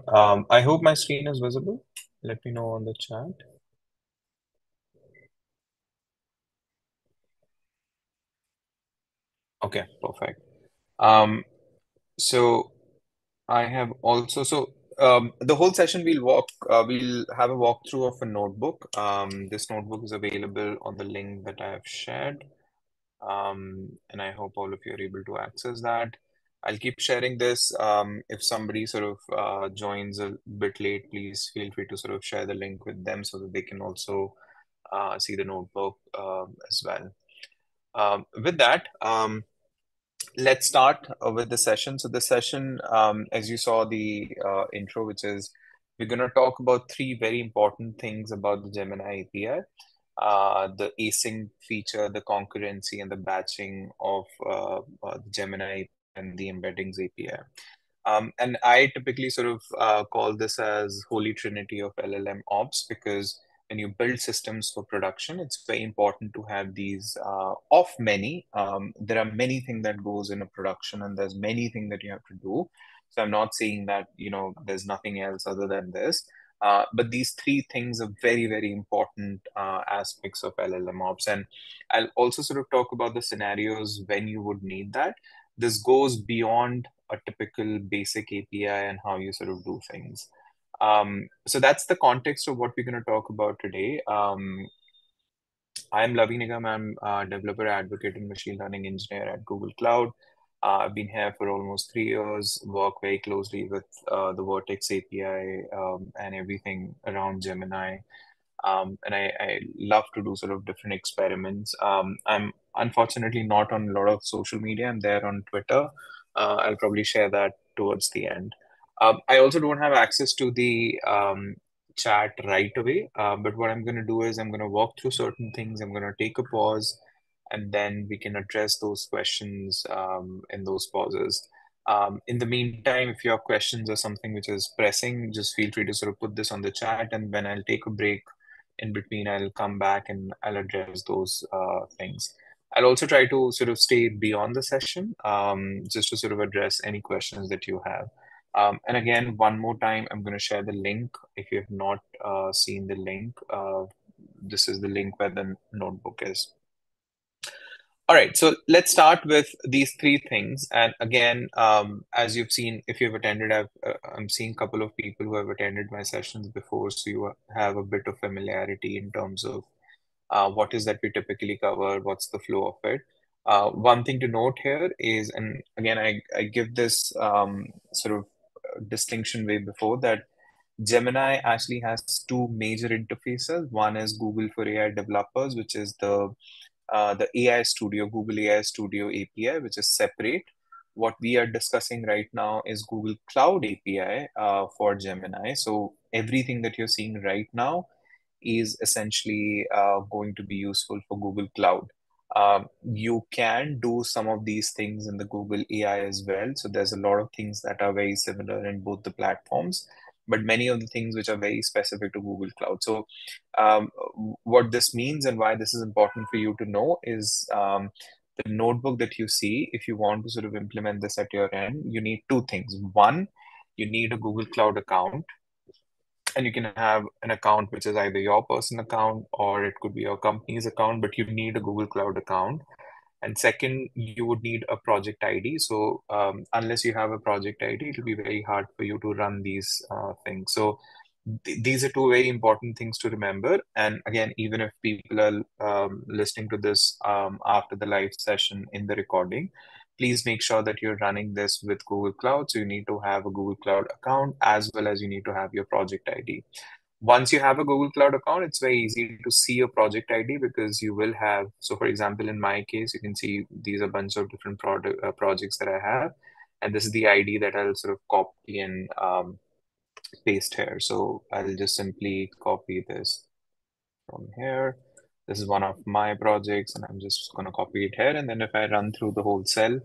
I hope my screen is visible. Let me know on the chat. Okay, perfect. Um, so I have also the whole session we'll have a walkthrough of a notebook. This notebook is available on the link that I have shared. And I hope all of you are able to access that. I'll keep sharing this. If somebody sort of joins a bit late, please feel free to sort of share the link with them so that they can also see the notebook as well. With that, let's start with the session. So the session, as you saw the intro, which is we're going to talk about three very important things about the Gemini API. The async feature, the concurrency, and the batching of the Gemini and the embeddings API. And I typically sort of call this as holy trinity of LLMOps because when you build systems for production, it's very important to have these of many. There are many things that goes in a production, and there's many things that you have to do. So I'm not saying that there's nothing else other than this. But these three things are very, very important aspects of LLMOps. And I'll also sort of talk about the scenarios when you would need that. This goes beyond a typical basic API and how you sort of do things. So that's the context of what we're going to talk about today. I'm Lavi Nigam. I'm a developer advocate and machine learning engineer at Google Cloud. I've been here for almost 3 years, work very closely with the Vertex API and everything around Gemini. And I love to do sort of different experiments. I'm unfortunately not on a lot of social media. I'm there on Twitter. I'll probably share that towards the end. I also don't have access to the chat right away, but what I'm going to do is I'm going to walk through certain things. I'm going to take a pause, and then we can address those questions in those pauses. In the meantime, if you have questions or something which is pressing, just feel free to sort of put this on the chat, and when I'll take a break in between, I'll come back and I'll address those things. I'll also try to sort of stay beyond the session, just to sort of address any questions that you have. And again, one more time, I'm going to share the link. If you have not seen the link, this is the link where the notebook is. All right, so let's start with these three things. And again, as you've seen, if you've attended, I'm seeing a couple of people who have attended my sessions before, so you have a bit of familiarity in terms of what is that we typically cover, what's the flow of it. One thing to note here is, and again, I give this sort of distinction way before that Gemini actually has two major interfaces. One is Google for AI developers, which is the AI Studio, Google AI Studio API, which is separate. What we are discussing right now is Google Cloud API for Gemini. So everything that you're seeing right now is essentially going to be useful for Google Cloud. You can do some of these things in the Google AI as well. So there's a lot of things that are very similar in both the platforms, but many of the things which are very specific to Google Cloud. So what this means and why this is important for you to know is the notebook that you see, if you want to sort of implement this at your end, you need two things. One, you need a Google Cloud account, and you can have an account which is either your personal account or it could be your company's account, but you need a Google Cloud account. And second, you would need a project ID. So unless you have a project ID, it'll be very hard for you to run these things. So these are two very important things to remember. And again, even if people are listening to this after the live session in the recording, please make sure that you're running this with Google Cloud. So you need to have a Google Cloud account as well as you need to have your project ID. Once you have a Google Cloud account, it's very easy to see your project ID because you will have, so for example, in my case, you can see these are a bunch of different projects that I have. And this is the ID that I'll sort of copy and paste here. So I'll just simply copy this from here. This is one of my projects, and I'm just going to copy it here. And then if I run through the whole cell,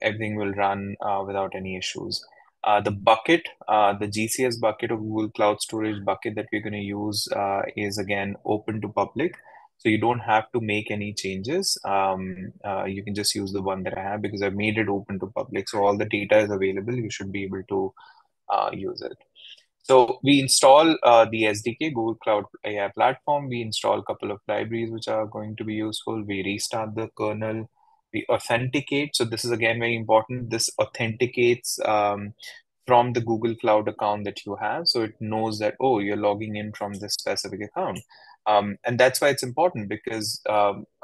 everything will run without any issues. The bucket, the GCS bucket or Google Cloud Storage bucket that we're going to use is again open to public. So you don't have to make any changes. You can just use the one that I have because I've made it open to public. So all the data is available. You should be able to use it. So we install the SDK, Google Cloud AI Platform. We install a couple of libraries which are going to be useful. We restart the kernel. We authenticate. So this is again very important. This authenticates from the Google Cloud account that you have. So it knows that, oh, you're logging in from this specific account. And that's why it's important because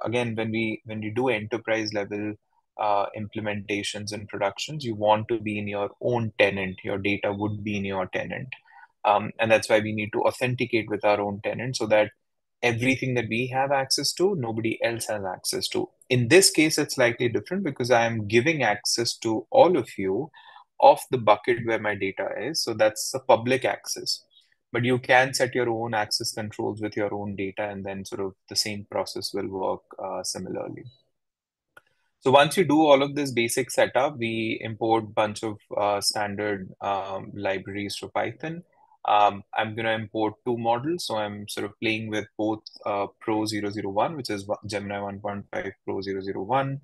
again, when we do enterprise level implementations and productions, you want to be in your own tenant. Your data would be in your tenant. And that's why we need to authenticate with our own tenant so that everything that we have access to, nobody else has access to. In this case, it's slightly different because I am giving access to all of you of the bucket where my data is. So that's a public access. But you can set your own access controls with your own data, and then sort of the same process will work similarly. So once you do all of this basic setup, we import bunch of standard libraries for Python. I'm going to import two models. So I'm sort of playing with both Pro 001, which is Gemini 1.5 Pro 001,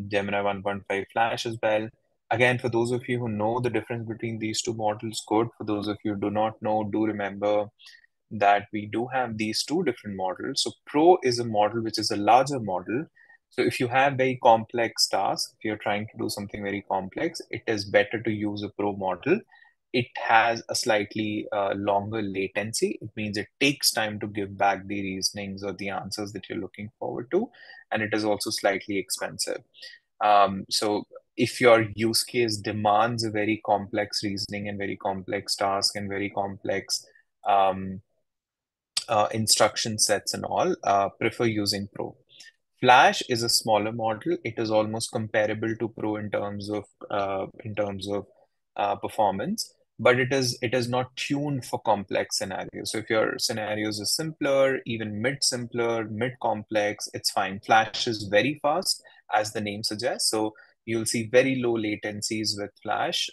Gemini 1.5 Flash as well. Again, for those of you who know the difference between these two models, good. For those of you who do not know, do remember that we do have these two different models. So Pro is a model which is a larger model. So if you have very complex tasks, if you're trying to do something very complex, it is better to use a Pro model. It has a slightly longer latency. It means it takes time to give back the reasonings or the answers that you're looking forward to. And it is also slightly expensive. So if your use case demands a very complex reasoning and very complex task and very complex um, instruction sets and all, prefer using Pro. Flash is a smaller model. It is almost comparable to Pro in terms of performance, but it is not tuned for complex scenarios. So if your scenarios are simpler, even mid-simpler, mid-complex, it's fine. Flash is very fast, as the name suggests. So you'll see very low latencies with Flash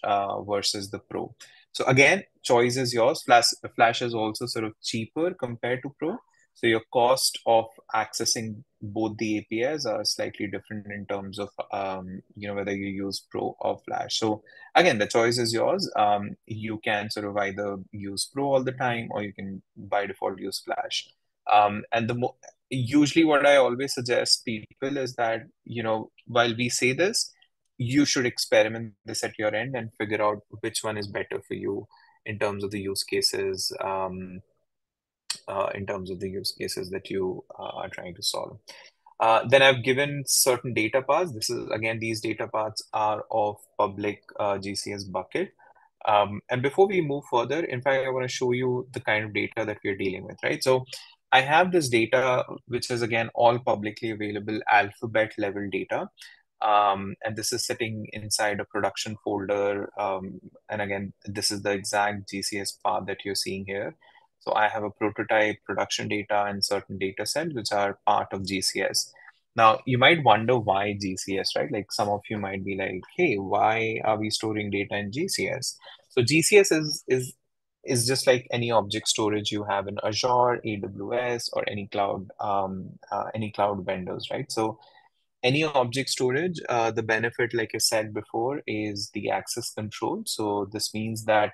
versus the Pro. So again, choice is yours. Flash is also sort of cheaper compared to Pro. So your cost of accessing both the APIs are slightly different in terms of whether you use Pro or Flash. So again, the choice is yours. You can sort of either use Pro all the time or you can by default use Flash. And usually what I always suggest people is that, while we say this, you should experiment this at your end and figure out which one is better for you in terms of the use cases. In terms of the use cases that you are trying to solve. Then I've given certain data paths. These data paths are of public GCS bucket. And before we move further, in fact, I want to show you the kind of data that we're dealing with, right? So I have this data, which is again all publicly available alphabet level data. And this is sitting inside a production folder. And again, this is the exact GCS path that you're seeing here. So I have a prototype, production data, and certain data sets which are part of GCS. Now, you might wonder why GCS, right? Like some of you might be like, hey, why are we storing data in GCS? So GCS is just like any object storage you have in Azure, AWS, or any cloud vendors, right? So any object storage, the benefit, like I said before, is the access control. So this means that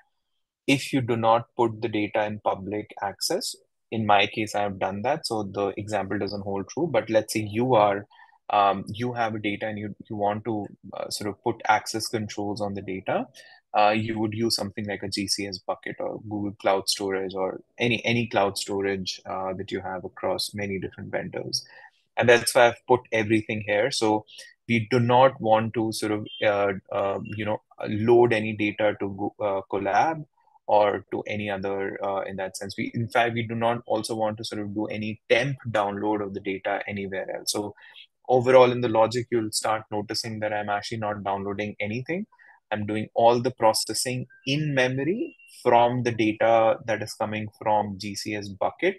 if you do not put the data in public access, in my case, I have done that. So the example doesn't hold true, but let's say you have a data and you want to sort of put access controls on the data. You would use something like a GCS bucket or Google Cloud Storage or any cloud storage that you have across many different vendors. And that's why I've put everything here. So we do not want to sort of load any data to Collab or to any other in that sense. In fact, we do not also want to sort of do any temp download of the data anywhere else. So overall, in the logic, you'll start noticing that I'm actually not downloading anything. I'm doing all the processing in memory from the data that is coming from GCS bucket.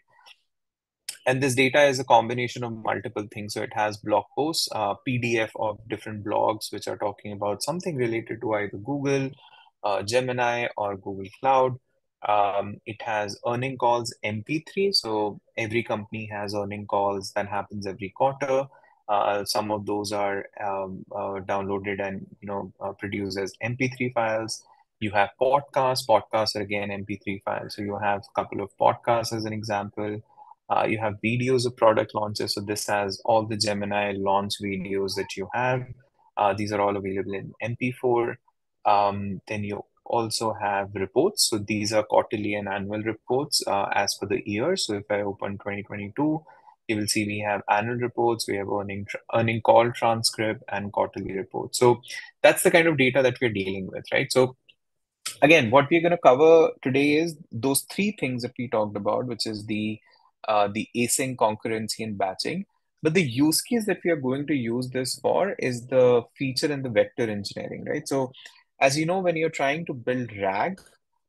And this data is a combination of multiple things. So it has blog posts, PDF of different blogs, which are talking about something related to either Google, Gemini, or Google Cloud. It has earning calls MP3. So every company has earning calls that happens every quarter. Some of those are downloaded and produced as MP3 files. You have podcasts. Podcasts are again MP3 files. So you have a couple of podcasts as an example. You have videos of product launches. So this has all the Gemini launch videos that you have. These are all available in MP4. Then you also have reports. So these are quarterly and annual reports as per the year. So if I open 2022, you will see we have annual reports, we have earning call transcript, and quarterly reports. So that's the kind of data that we're dealing with, right? So again, what we're going to cover today is those three things that we talked about, which is the async, concurrency, and batching. But the use case that we are going to use this for is the feature and the vector engineering, right? So, as you know, when you're trying to build RAG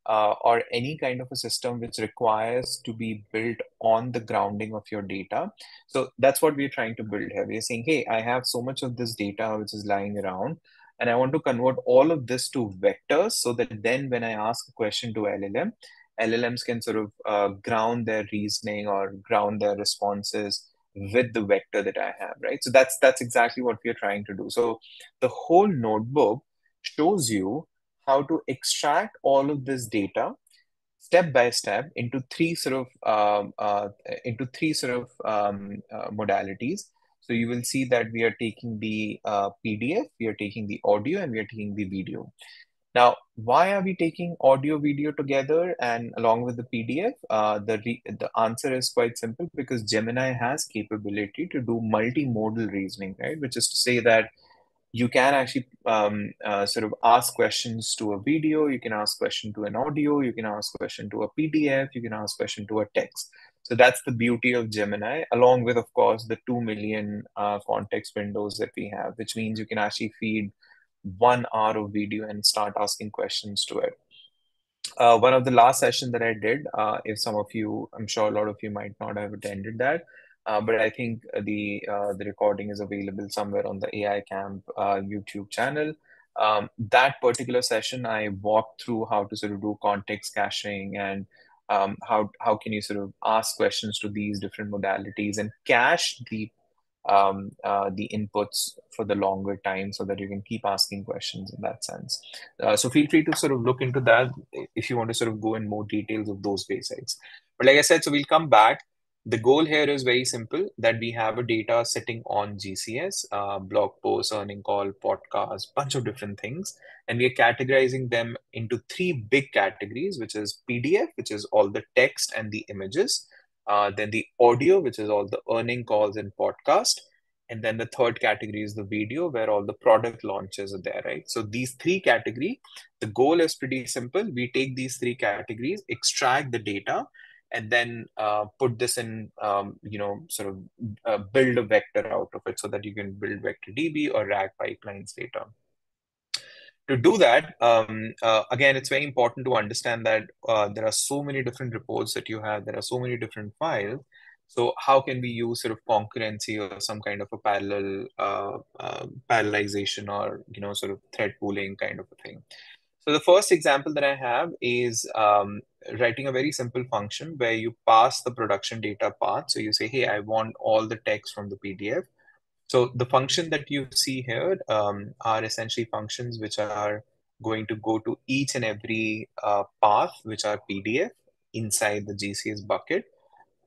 or any kind of a system which requires to be built on the grounding of your data, so that's what we're trying to build here. We're saying, hey, I have so much of this data which is lying around, and I want to convert all of this to vectors so that then when I ask a question to LLM, LLMs can sort of ground their reasoning or ground their responses with the vector that I have, right? So that's exactly what we are trying to do. So the whole notebook shows you how to extract all of this data step by step into three sort of modalities. So you will see that we are taking the PDF, we are taking the audio, and we are taking the video. Now, why are we taking audio video together and along with the PDF? The answer is quite simple, because Gemini has capability to do multimodal reasoning, right? Which is to say that you can actually sort of ask questions to a video, you can ask question to an audio, you can ask question to a PDF, you can ask question to a text. So that's the beauty of Gemini, along with, of course, the 2 million context windows that we have, which means you can actually feed 1 hour of video and start asking questions to it. One of the last session that I did, if some of you, I'm sure a lot of you might not have attended that, but I think the recording is available somewhere on the AI Camp YouTube channel. That particular session, I walked through how to sort of do context caching and how can you sort of ask questions to these different modalities and cache the inputs for the longer time so that you can keep asking questions in that sense. So feel free to sort of look into that if you want to sort of go in more details of those basics. But like I said, so we'll come back. The goal here is very simple, that we have a data sitting on GCS, blog posts, earning call, podcast, bunch of different things. And we are categorizing them into three big categories, which is PDF, which is all the text and the images. Then the audio, which is all the earning calls and podcast. And then the third category is the video, where all the product launches are there, right? So these three categories, the goal is pretty simple. We take these three categories, extract the data, and then put this in, sort of build a vector out of it so that you can build vector DB or RAG pipelines later. To do that, again, it's very important to understand that there are so many different reports that you have, there are so many different files. So how can we use sort of concurrency or some kind of a parallelization or, sort of thread pooling kind of a thing? So the first example that I have is writing a very simple function where you pass the production data path. So you say, hey, I want all the text from the PDF. So the function that you see here are essentially functions which are going to go to each and every path, which are PDF inside the GCS bucket.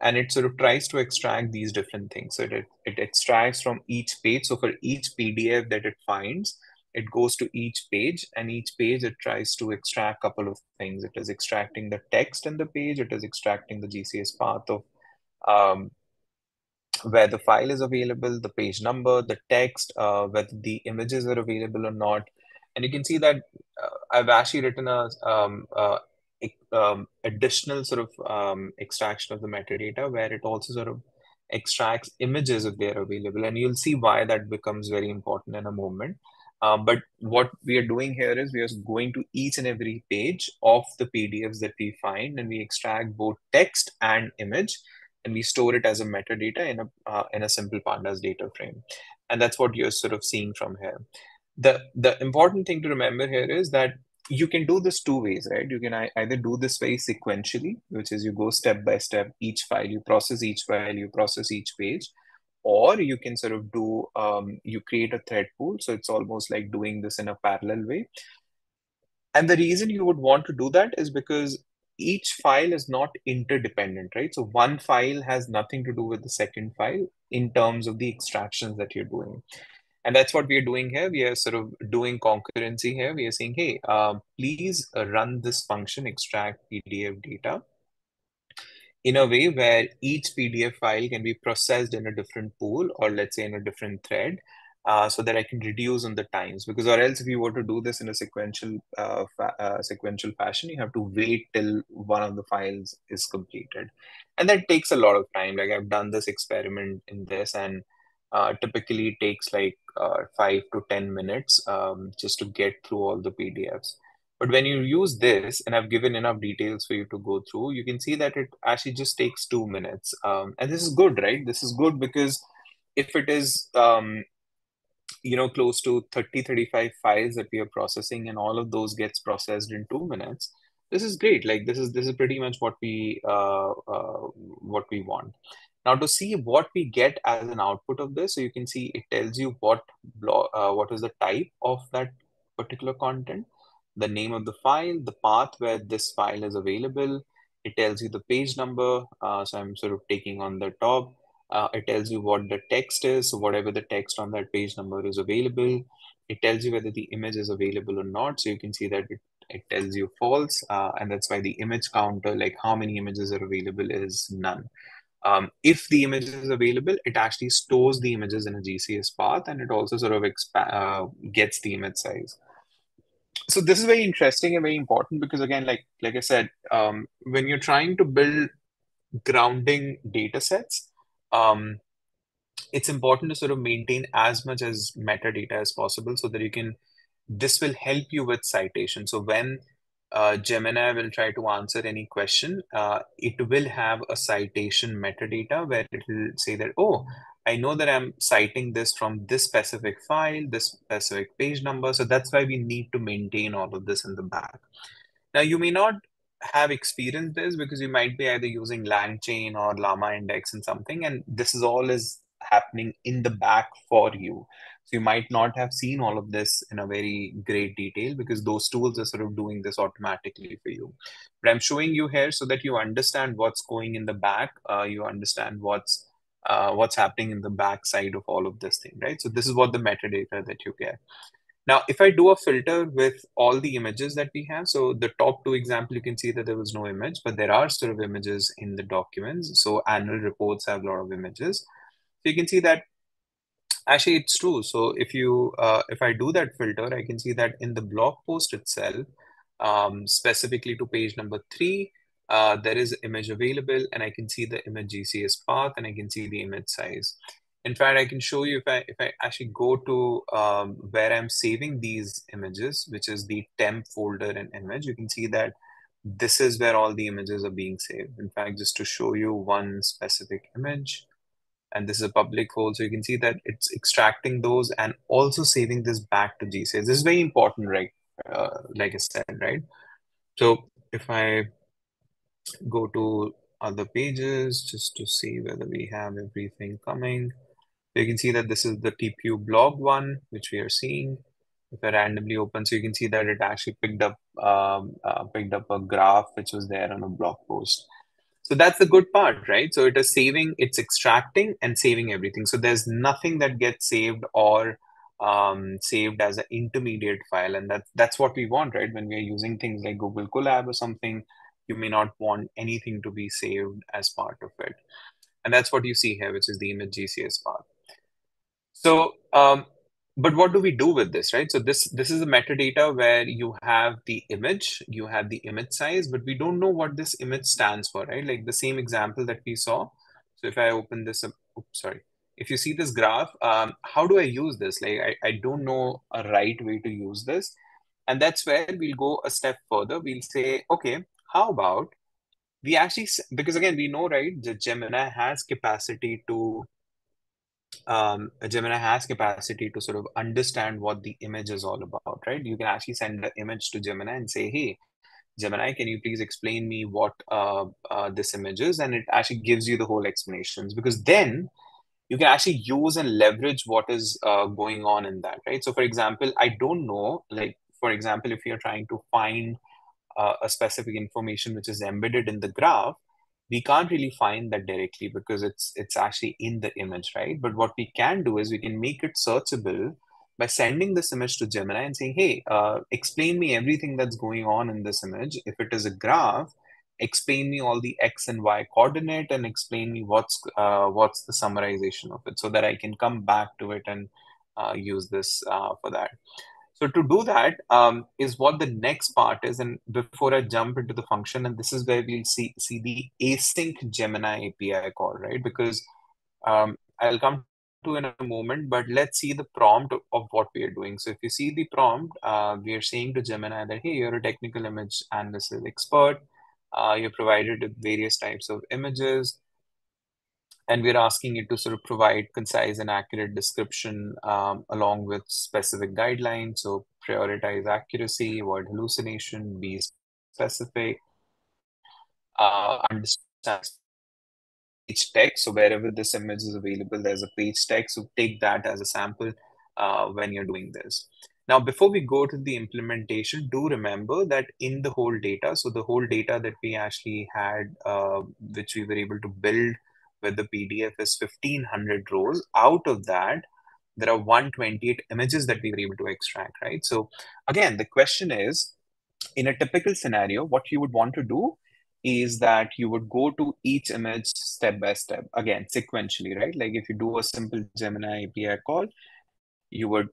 And it sort of tries to extract these different things. So it extracts from each page. So for each PDF that it finds, it goes to each page, and each page it tries to extract a couple of things. It is extracting the text in the page. It is extracting the GCS path of um, where the file is available, the page number, the text, whether the images are available or not. And you can see that I've actually written a additional sort of extraction of the metadata where it also sort of extracts images if they're available. And you'll see why that becomes very important in a moment. But what we are doing here is we are going to each and every page of the PDFs that we find, and we extract both text and image, and we store it as a metadata in a simple pandas data frame. And that's what you're sort of seeing from here. The important thing to remember here is that you can do this two ways, right? You can either do this very sequentially, which is you go step by step, each file, you process each file, you process each page, or you can sort of do, you create a thread pool. So it's almost like doing this in a parallel way. And the reason you would want to do that is because each file is not interdependent, right? So one file has nothing to do with the second file in terms of the extractions that you're doing. And that's what we are doing here. We are sort of doing concurrency here. We are saying, hey, please run this function, extract PDF data, in a way where each PDF file can be processed in a different pool, or let's say in a different thread, so that I can reduce on the times. Because or else if you were to do this in a sequential fashion, you have to wait till one of the files is completed. And that takes a lot of time. Like I've done this experiment in this, and typically it takes like 5 to 10 minutes just to get through all the PDFs. But when you use this, and I've given enough details for you to go through, you can see that it actually just takes 2 minutes. And this is good, right? This is good because if it is, close to 30, 35 files that we are processing, and all of those gets processed in 2 minutes, this is great. Like this is pretty much what we want. Now to see what we get as an output of this, so you can see it tells you what is the type of that particular content, the name of the file, the path where this file is available. It tells you the page number. So I'm sort of taking on the top. It tells you what the text is, so whatever the text on that page number is available. It tells you whether the image is available or not. So you can see that it tells you false, and that's why the image counter, like how many images are available, is none. If the image is available, it actually stores the images in a GCS path, and it also sort of gets the image size. So this is very interesting and very important because again, like I said, when you're trying to build grounding data sets, um, it's important to sort of maintain as much as metadata as possible so that you can, this will help you with citation. So when Gemini will try to answer any question, it will have a citation metadata where it will say that, oh, I know that I'm citing this from this specific file, this specific page number. So that's why we need to maintain all of this in the back. Now, you may not have experienced this because you might be either using LangChain or Llama Index and something, and this is all is happening in the back for you. So you might not have seen all of this in a very great detail because those tools are sort of doing this automatically for you. But I'm showing you here so that you understand what's going in the back. You understand what's happening in the back side of all of this thing, right? So this is what the metadata that you get. Now, if I do a filter with all the images that we have, so the top two example, you can see that there was no image, but there are sort of images in the documents. So annual reports have a lot of images. So you can see that actually it's true. So if I do that filter, I can see that in the blog post itself, specifically to page number 3, there is image available, and I can see the image GCS path, and I can see the image size. In fact, I can show you if I actually go to where I'm saving these images, which is the temp folder and image, you can see that this is where all the images are being saved. In fact, just to show you one specific image, and this is a public hole, so you can see that it's extracting those and also saving this back to GCS. This is very important, right? Like I said, right? So if I go to other pages just to see whether we have everything coming, you can see that this is the TPU blog one, which we are seeing. If I randomly open, so you can see that it actually picked up a graph which was there on a blog post. So that's the good part, right? So it is saving, it's extracting and saving everything. So there's nothing that gets saved or saved as an intermediate file. And that's what we want, right? When we're using things like Google Colab or something, you may not want anything to be saved as part of it. And that's what you see here, which is the image GCS part. So, but what do we do with this, right? So this is a metadata where you have the image, you have the image size, but we don't know what this image stands for, right? Like the same example that we saw. So if I open this up, oops, sorry. If you see this graph, how do I use this? Like I don't know a right way to use this. And that's where we'll go a step further. We'll say, okay, how about we actually, because again, we know, right, the Gemini has capacity to sort of understand what the image is all about, right? You can actually send the image to Gemini and say, hey, Gemini, can you please explain me what this image is? And it actually gives you the whole explanations, because then you can actually use and leverage what is going on in that, right? So for example, I don't know, like for example, if you're trying to find a specific information which is embedded in the graph, we can't really find that directly because it's actually in the image, right? But what we can do is we can make it searchable by sending this image to Gemini and saying, hey, explain me everything that's going on in this image. If it is a graph, explain me all the X and Y coordinate and explain me what's the summarization of it so that I can come back to it and use this for that. So to do that is what the next part is. And before I jump into the function, and this is where we'll see the async Gemini API call, right? Because I'll come to in a moment, but let's see the prompt of what we are doing. So if you see the prompt, we are saying to Gemini that, hey, you're a technical image analysis expert. You're provided with various types of images, and we're asking it to sort of provide concise and accurate description along with specific guidelines. So prioritize accuracy, avoid hallucination, be specific, understand page text. So wherever this image is available, there's a page text. So take that as a sample when you're doing this. Now, before we go to the implementation, do remember that in the whole data, so the whole data that we actually had, which we were able to build with the PDF is 1500 rows. Out of that, there are 128 images that we were able to extract, right? So again, the question is, in a typical scenario, what you would want to do is that you would go to each image step by step, again, sequentially, right? Like if you do a simple Gemini API call, you would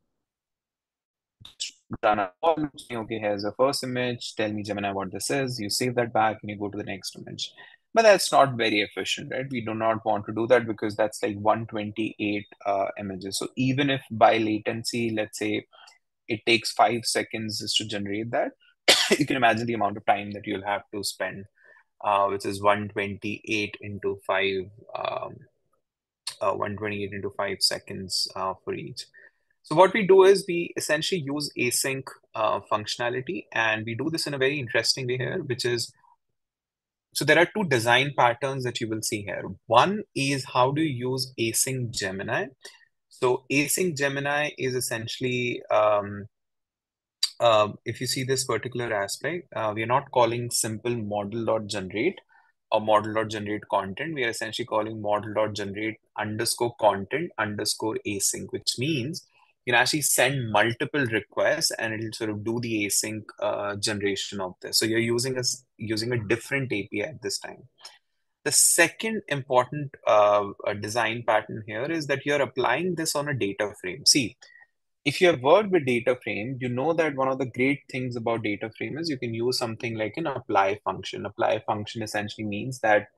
run a call, saying, okay, here's the first image, tell me Gemini what this is, you save that back and you go to the next image. But that's not very efficient, right? We do not want to do that because that's like 128 images. So even if by latency, let's say it takes 5 seconds just to generate that, you can imagine the amount of time that you'll have to spend, which is 128 into 5, 128 into 5 seconds for each. So what we do is we essentially use async functionality, and we do this in a very interesting way here, which is, so there are two design patterns that you will see here. One is how do you use async Gemini. So async Gemini is essentially, if you see this particular aspect, we are not calling simple model.generate or model.generate content. We are essentially calling model.generate underscore content underscore async, which means you can actually send multiple requests and it'll sort of do the async generation of this. So you're using a different API at this time. The second important design pattern here is that you're applying this on a data frame. See, if you have worked with data frame, you know that one of the great things about data frame is you can use something like an apply function. Apply function essentially means that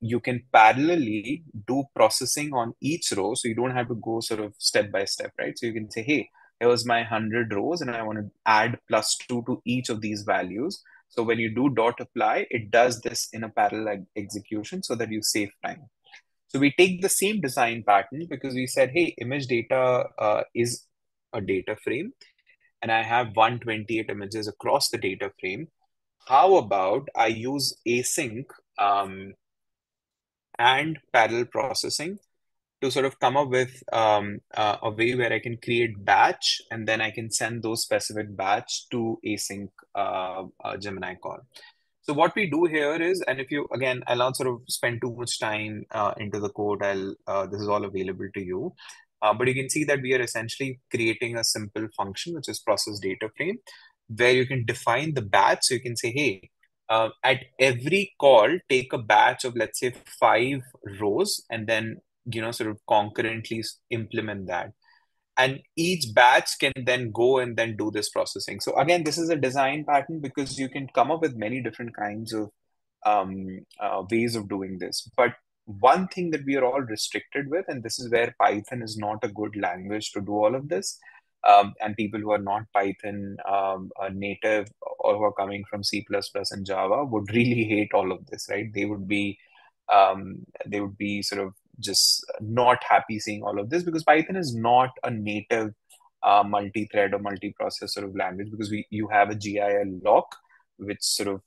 you can parallelly do processing on each row. So you don't have to go sort of step by step, right? So you can say, hey, here's my 100 rows and I want to add +2 to each of these values. So when you do dot apply, it does this in a parallel execution so that you save time. So we take the same design pattern because we said, hey, image data is a data frame and I have 128 images across the data frame. How about I use async and parallel processing to sort of come up with a way where I can create batch and then I can send those specific batch to async Gemini call. So what we do here is, and if you, again, I'll not sort of spend too much time into the code, this is all available to you. But you can see that we are essentially creating a simple function, which is process data frame, where you can define the batch. So you can say, hey, at every call, take a batch of, let's say, 5 rows, and then, sort of concurrently implement that. And each batch can then go and then do this processing. So again, this is a design pattern because you can come up with many different kinds of ways of doing this. But one thing that we are all restricted with, and this is where Python is not a good language to do all of this, and people who are not Python native or who are coming from C++ and Java would really hate all of this, right? They would be sort of just not happy seeing all of this because Python is not a native multi-thread or multi-process sort of language because you have a GIL lock, which sort of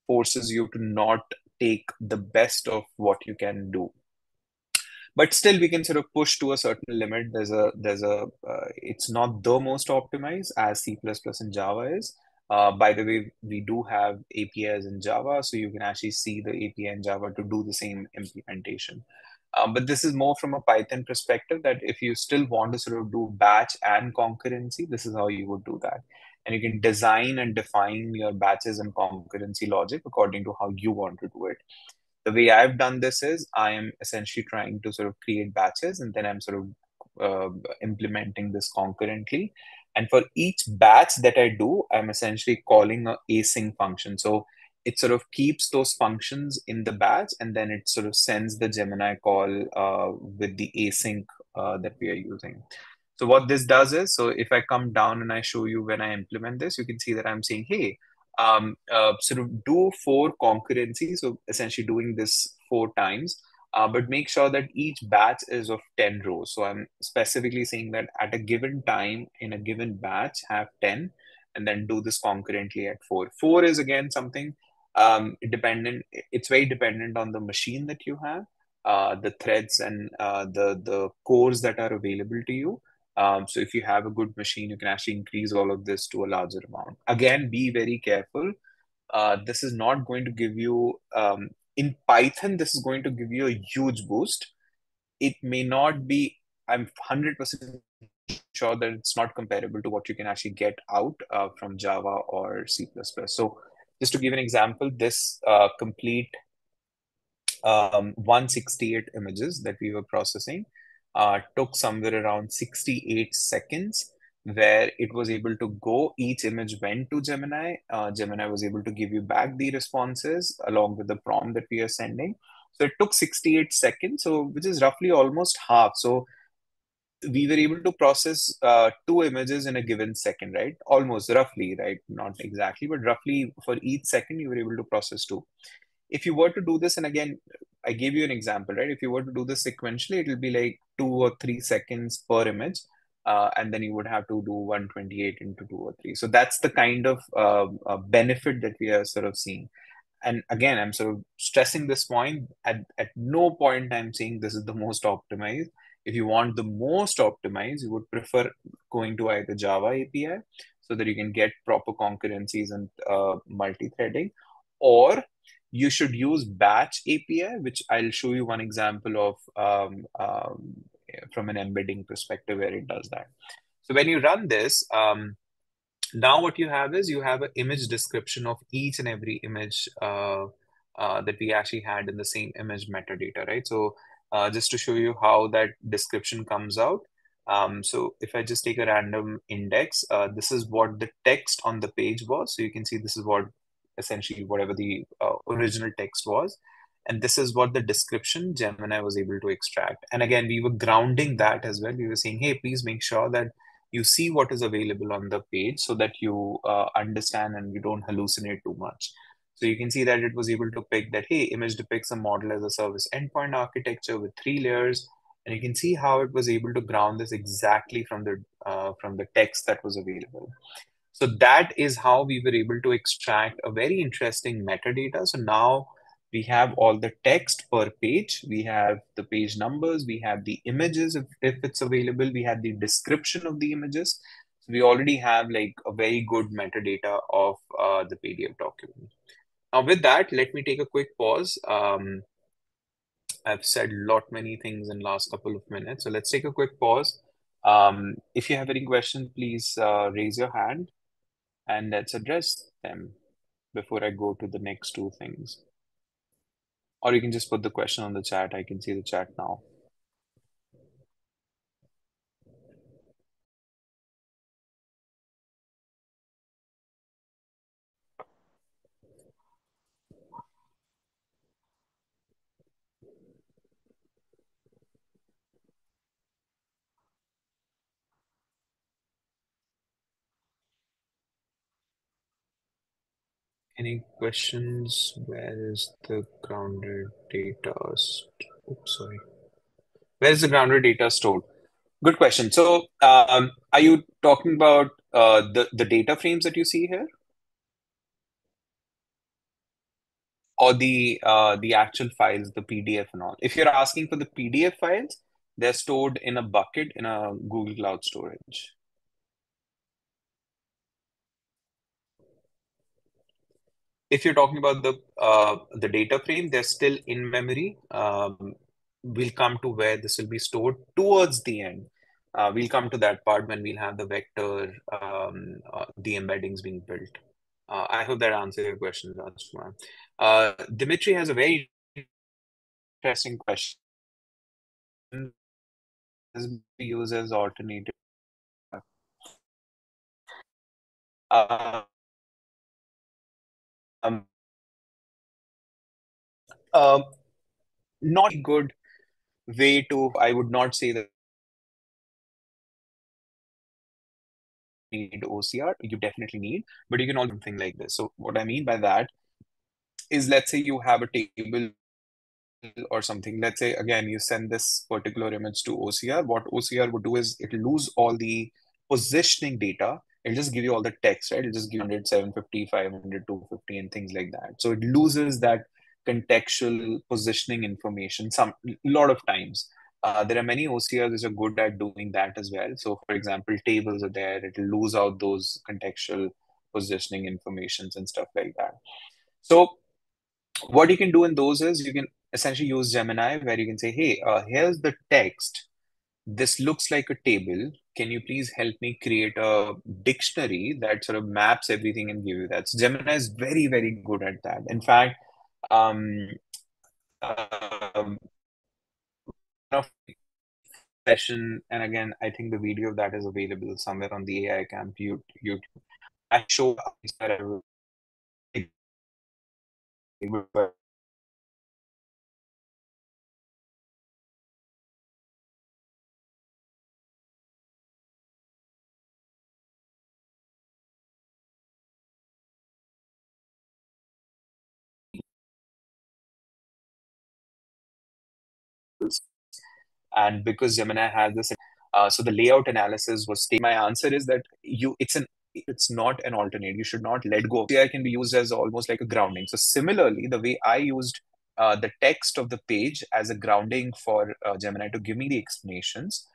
forces you to not take the best of what you can do. but still we can sort of push to a certain limit. It's not the most optimized as C++ and Java is. By the way, we do have APIs in Java, so you can actually see the API in Java to do the same implementation. But this is more from a Python perspective, that if you still want to sort of do batch and concurrency, this is how you would do that. And you can design and define your batches and concurrency logic according to how you want to do it. The way I've done this is I am essentially trying to sort of create batches, and then I'm sort of implementing this concurrently. And for each batch that I do, I'm essentially calling a async function. So it sort of keeps those functions in the batch, and then it sort of sends the Gemini call with the async that we are using. So what this does is, so if I come down and I show you when I implement this, you can see that I'm saying, hey, sort of do four concurrency. So essentially doing this four times, but make sure that each batch is of 10 rows. So I'm specifically saying that at a given time in a given batch, have 10, and then do this concurrently at four. Four is again something dependent, it's very dependent on the machine that you have, the threads and the cores that are available to you. So if you have a good machine, you can actually increase all of this to a larger amount. Again, be very careful. This is not going to give you, in Python, this is going to give you a huge boost. It may not be, I'm 100% sure that it's not comparable to what you can actually get out from Java or C++. So just to give an example, this complete 168 images that we were processing took somewhere around 68 seconds, where it was able to go, each image went to Gemini. Gemini was able to give you back the responses along with the prompt that we are sending. So it took 68 seconds, so which is roughly almost half. So we were able to process two images in a given second, right? Almost roughly, right? Not exactly, but roughly for each second, you were able to process two. If you were to do this, and again, I gave you an example, right? If you were to do this sequentially, it will be like 2 or 3 seconds per image. And then you would have to do 128 into 2 or 3. So that's the kind of benefit that we are sort of seeing. And again, I'm sort of stressing this point. At no point I'm saying this is the most optimized. If you want the most optimized, you would prefer going to either Java API so that you can get proper concurrencies and multi-threading, or you should use batch API, which I'll show you one example of from an embedding perspective where it does that. So when you run this, now what you have is you have an image description of each and every image that we actually had in the same image metadata, right? So just to show you how that description comes out. So if I just take a random index, this is what the text on the page was. So you can see this is what essentially whatever the original text was. And this is what the description Gemini was able to extract. And again, we were grounding that as well. We were saying, hey, please make sure that you see what is available on the page so that you understand and you don't hallucinate too much. So you can see that it was able to pick that, hey, image depicts a model as a service endpoint architecture with 3 layers. And you can see how it was able to ground this exactly from the text that was available. So that is how we were able to extract a very interesting metadata. So now we have all the text per page, we have the page numbers, we have the images if it's available, we have the description of the images. So we already have like a very good metadata of the PDF document. Now with that, let me take a quick pause. I've said many things in last couple of minutes, so let's take a quick pause. If you have any questions, please raise your hand and let's address them before I go to the next two things. Or you can just put the question on the chat. I can see the chat now. Any questions? Where is the grounded data? Oops, sorry. Where is the grounded data stored? Good question. So, are you talking about the data frames that you see here? or the actual files, the PDF and all. If you're asking for the PDF files, they're stored in a bucket in a Google Cloud storage. If you're talking about the data frame, they're still in memory. We'll come to where this will be stored towards the end. We'll come to that part when we'll have the vector, the embeddings being built. I hope that answers your question, Rajkumar. Dimitri has a very interesting question. This uses alternative. Uh, um, uh, Not a good way to. I would not say that you need OCR. You definitely need, but you can also do something like this. So what I mean by that is, let's say you have a table or something. Let's say again you send this particular image to OCR. What OCR would do is it'll lose all the positioning data. It'll just give you all the text, right? It'll just give you 100, 750, 500, 250, and things like that. So it loses that contextual positioning information some lot of times. There are many OCRs which are good at doing that as well. So, for example, tables are there. It'll lose out those contextual positioning informations and stuff like that. So what you can do in those is you can essentially use Gemini where you can say, hey, here's the text. This looks like a table. Can you please help me create a dictionary that sort of maps everything and give you that? So Gemini is very, very good at that. In fact, um, one of the session, and again, I think the video of that is available somewhere on the AI Camp YouTube. I show and because Gemini has this, so the layout analysis was my answer is that it's not an alternate. You should not let go. AI can be used as almost like a grounding. So similarly, the way I used the text of the page as a grounding for Gemini to give me the explanations,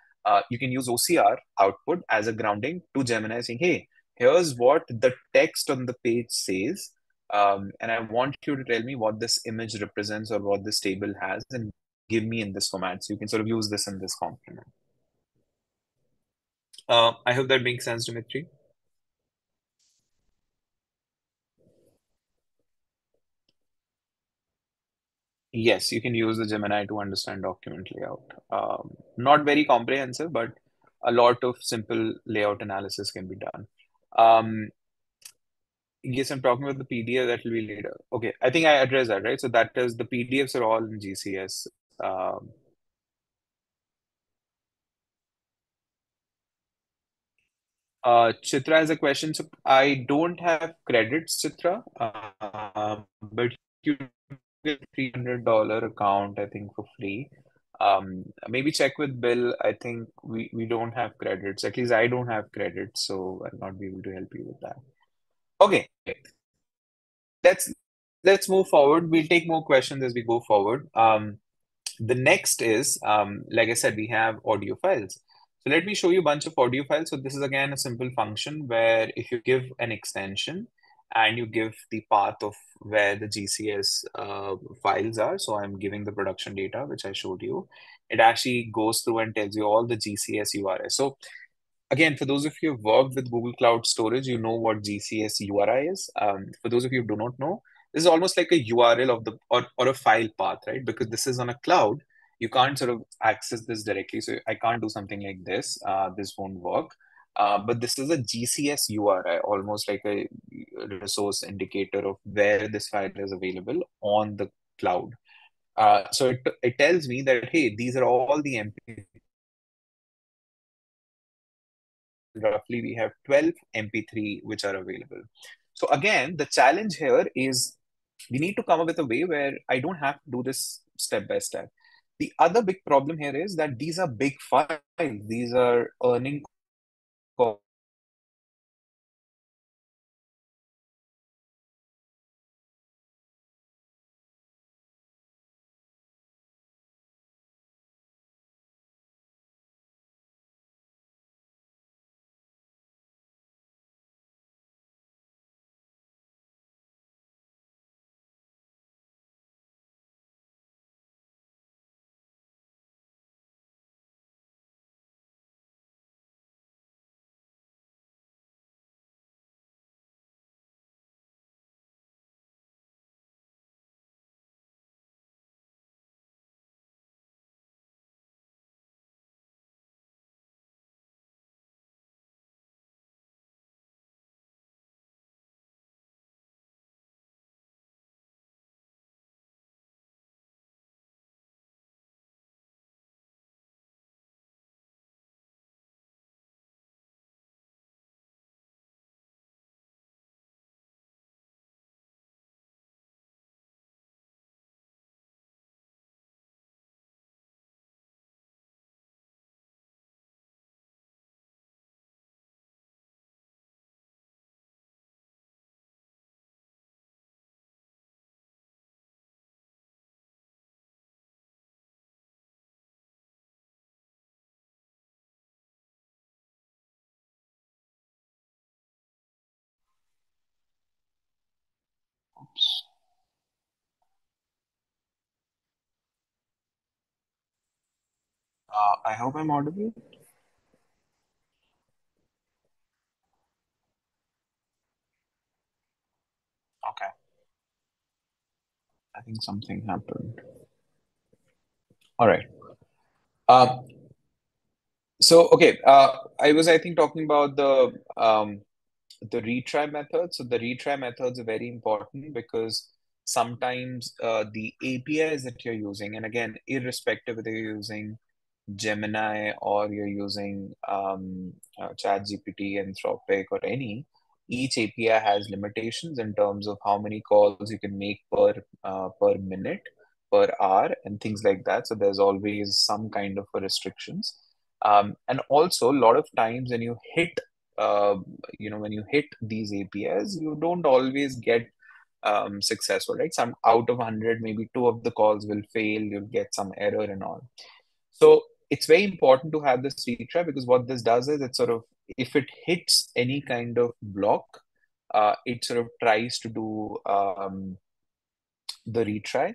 you can use OCR output as a grounding to Gemini saying, hey, here's what the text on the page says. And I want you to tell me what this image represents or what this table has, and give me in this format. So you can sort of use this in this complement. I hope that makes sense, Dimitri. Yes, you can use the Gemini to understand document layout. Not very comprehensive, but a lot of simple layout analysis can be done. Um, yes, I'm talking about the PDF that will be later. Okay, I think I addressed that, right? So that is the PDFs are all in GCS. Um, Chitra has a question. So I don't have credits, Chitra, but you get $300 account, I think, for free. Maybe check with Bill. I think we don't have credits. At least I don't have credits, so I'll not be able to help you with that. Okay, let's let's move forward. We'll take more questions as we go forward. The next is, like I said, we have audio files. So let me show you a bunch of audio files. So this is again a simple function where if you give an extension and you give the path of where the GCS files are, so I'm giving the production data, which I showed you, it actually goes through and tells you all the GCS URIs. So again, for those of you who've worked with Google Cloud Storage, you know what GCS URI is. For those of you who do not know, this is almost like a URL of the or a file path, right? Because this is on a cloud, you can't sort of access this directly. So I can't do something like this. This won't work. But this is a GCS URI, almost like a resource indicator of where this file is available on the cloud. So it tells me that, hey, these are all the MP roughly we have 12 MP3 which are available. So again, the challenge here is we need to come up with a way where I don't have to do this step by step. The other big problem here is that these are big files. These are earning I hope I'm audible. Okay, I think something happened. All right. Um, okay, I was, I think, talking about the retry method. So the retry methods are very important because sometimes the APIs that you're using, and again, irrespective whether you're using Gemini or you're using ChatGPT, Anthropic, or any, each API has limitations in terms of how many calls you can make per minute, per hour, and things like that. So there's always some kind of a restrictions. And also, a lot of times when you hit, uh, when you hit these APIs, you don't always get successful, right? Some out of 100, maybe two of the calls will fail. You'll get some error and all. So it's very important to have this retry because what this does is it sort of, if it hits any kind of block, it sort of tries to do the retry.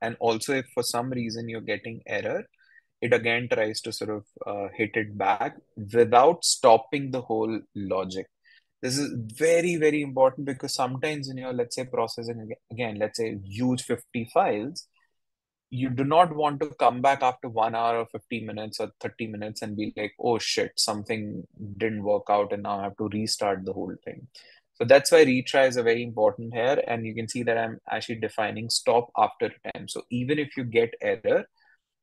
And also, if for some reason you're getting error, it again tries to sort of hit it back without stopping the whole logic. This is very, very important because sometimes when you're, let's say, processing again, let's say huge 50 files, you do not want to come back after 1 hour or 50 minutes or 30 minutes and be like, oh shit, something didn't work out and now I have to restart the whole thing. So that's why retries are very important here. And you can see that I'm actually defining stop after time. So even if you get error,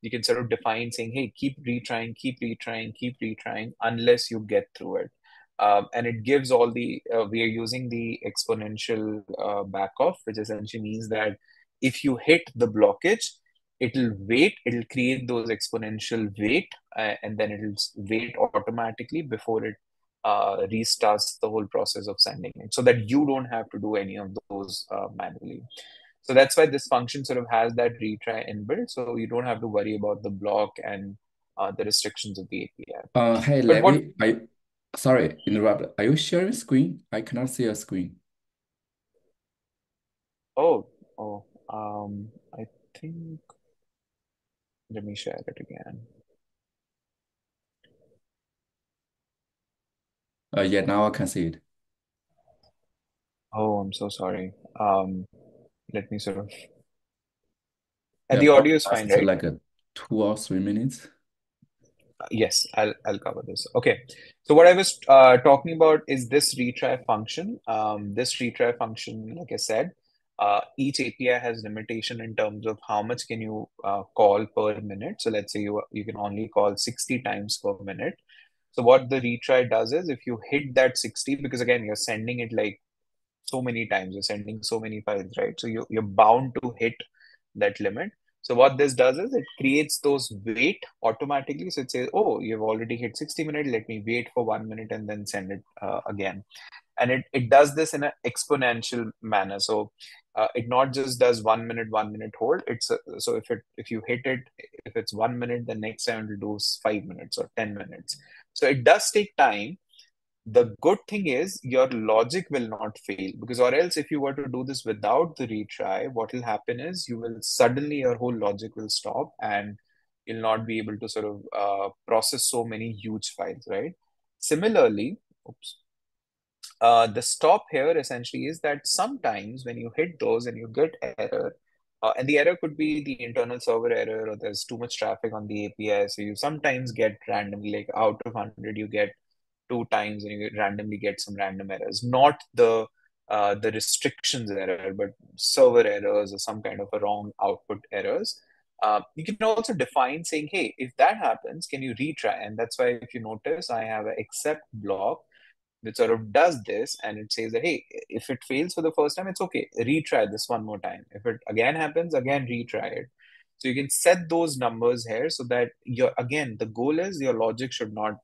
you can sort of define saying, hey, keep retrying, keep retrying, keep retrying unless you get through it. And it gives all we are using the exponential back off, which essentially means that if you hit the blockage, it'll create those exponential wait, and then it'll wait automatically before it restarts the whole process of sending it so that you don't have to do any of those manually. So that's why this function sort of has that retry inbuilt, so you don't have to worry about the block and the restrictions of the API. Hey, But what? Levi, sorry, interrupt. Are you sharing screen? I cannot see a screen. Oh, oh, I think let me share it again. Yeah, now I can see it. Oh, I'm so sorry. Let me sort of. And Yeah, the audio is fine, broadcast right? like a 2 or 3 minutes. Yes, I'll cover this. Okay. So what I was talking about is this retry function. This retry function, like I said, each API has limitation in terms of how much can you call per minute. So let's say you can only call 60 times per minute. So what the retry does is if you hit that 60, because again, you're sending it like so many times, you're sending so many files, right? So you're bound to hit that limit. So what this does is it creates those wait automatically. So it says, oh, you've already hit 60 minutes. Let me wait for 1 minute and then send it again. And it does this in an exponential manner. So it not just does 1 minute, 1 minute hold. So if you hit it, if it's 1 minute, the next time it will do 5 minutes or 10 minutes. So it does take time. The good thing is your logic will not fail, because or else if you were to do this without the retry, what will happen is you will suddenly your whole logic will stop and you'll not be able to sort of process so many huge files, right? Similarly, oops, the stop here essentially is that sometimes when you hit those and you get error, and the error could be the internal server error or there's too much traffic on the API, so you sometimes get randomly, like out of 100 you get 2 times and you randomly get some random errors, not the restrictions error, but server errors or some kind of a wrong output errors. You can also define saying, hey, if that happens, can you retry? And that's why if you notice, I have an except block which sort of does this, and it says that, hey, if it fails for the first time, it's okay, retry this one more time. If it again happens, again retry it. So you can set those numbers here so that your, again, the goal is your logic should not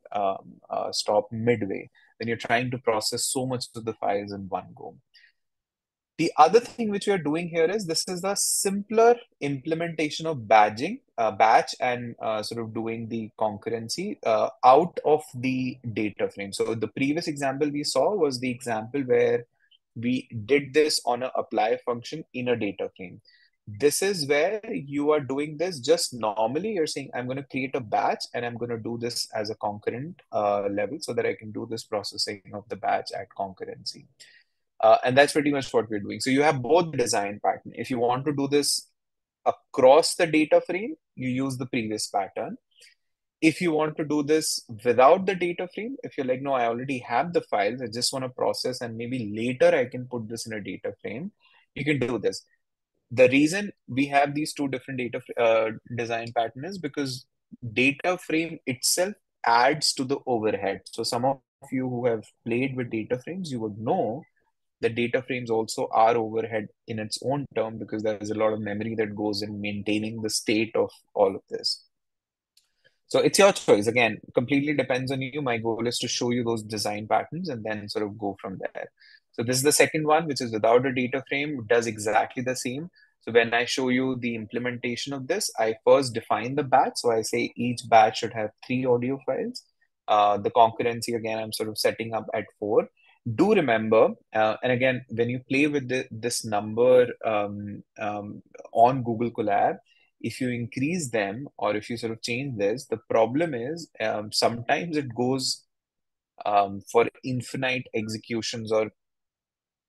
stop midway when you're trying to process so much of the files in one go. The other thing which we are doing here is this is the simpler implementation of batch and sort of doing the concurrency out of the data frame. So the previous example we saw was the example where we did this on a apply function in a data frame. This is where you are doing this just normally. You're saying, I'm going to create a batch and I'm going to do this as a concurrent level so that I can do this processing of the batch at concurrency. And that's pretty much what we're doing. So you have both the design pattern. If you want to do this across the data frame, you use the previous pattern. If you want to do this without the data frame, if you're like, no, I already have the files, I just want to process and maybe later I can put this in a data frame, you can do this. The reason we have these two different data design pattern is because data frame itself adds to the overhead. So some of you who have played with data frames, you would know that data frames also are overhead in its own term because there's a lot of memory that goes in maintaining the state of all of this. So it's your choice. Again, completely depends on you. My goal is to show you those design patterns and then sort of go from there. So this is the second one, which is without a data frame, does exactly the same. So when I show you the implementation of this, I first define the batch. So I say each batch should have 3 audio files. The concurrency, again, I'm sort of setting up at 4. Do remember, and again, when you play with this number on Google Colab, if you increase them or if you sort of change this, the problem is sometimes it goes for infinite executions or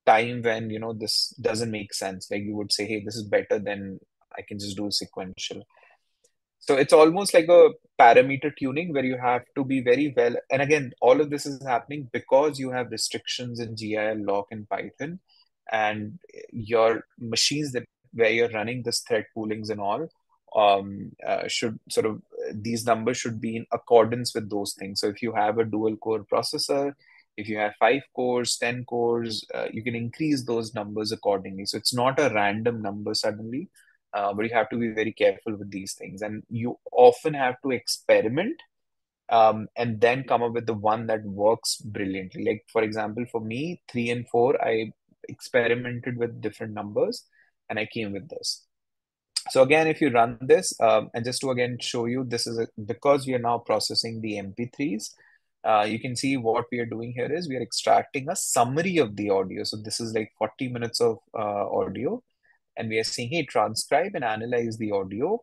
time when this doesn't make sense. Like you would say, hey, this is better than I can just do sequential. So it's almost like a parameter tuning where you have to be very well. And again, all of this is happening because you have restrictions in GIL, lock, and Python, and your machines that where you're running this thread poolings and all should sort of these numbers should be in accordance with those things. So if you have a dual core processor, if you have 5 cores, 10 cores, you can increase those numbers accordingly. So it's not a random number suddenly, but you have to be very careful with these things. And you often have to experiment and then come up with the one that works brilliantly. Like, for example, for me, 3 and 4, I experimented with different numbers and I came with this. So again, if you run this, and just to again show you, this is because we are now processing the MP3s, you can see what we are doing here is we are extracting a summary of the audio. So this is like 40 minutes of audio, and we are saying, hey, transcribe and analyze the audio,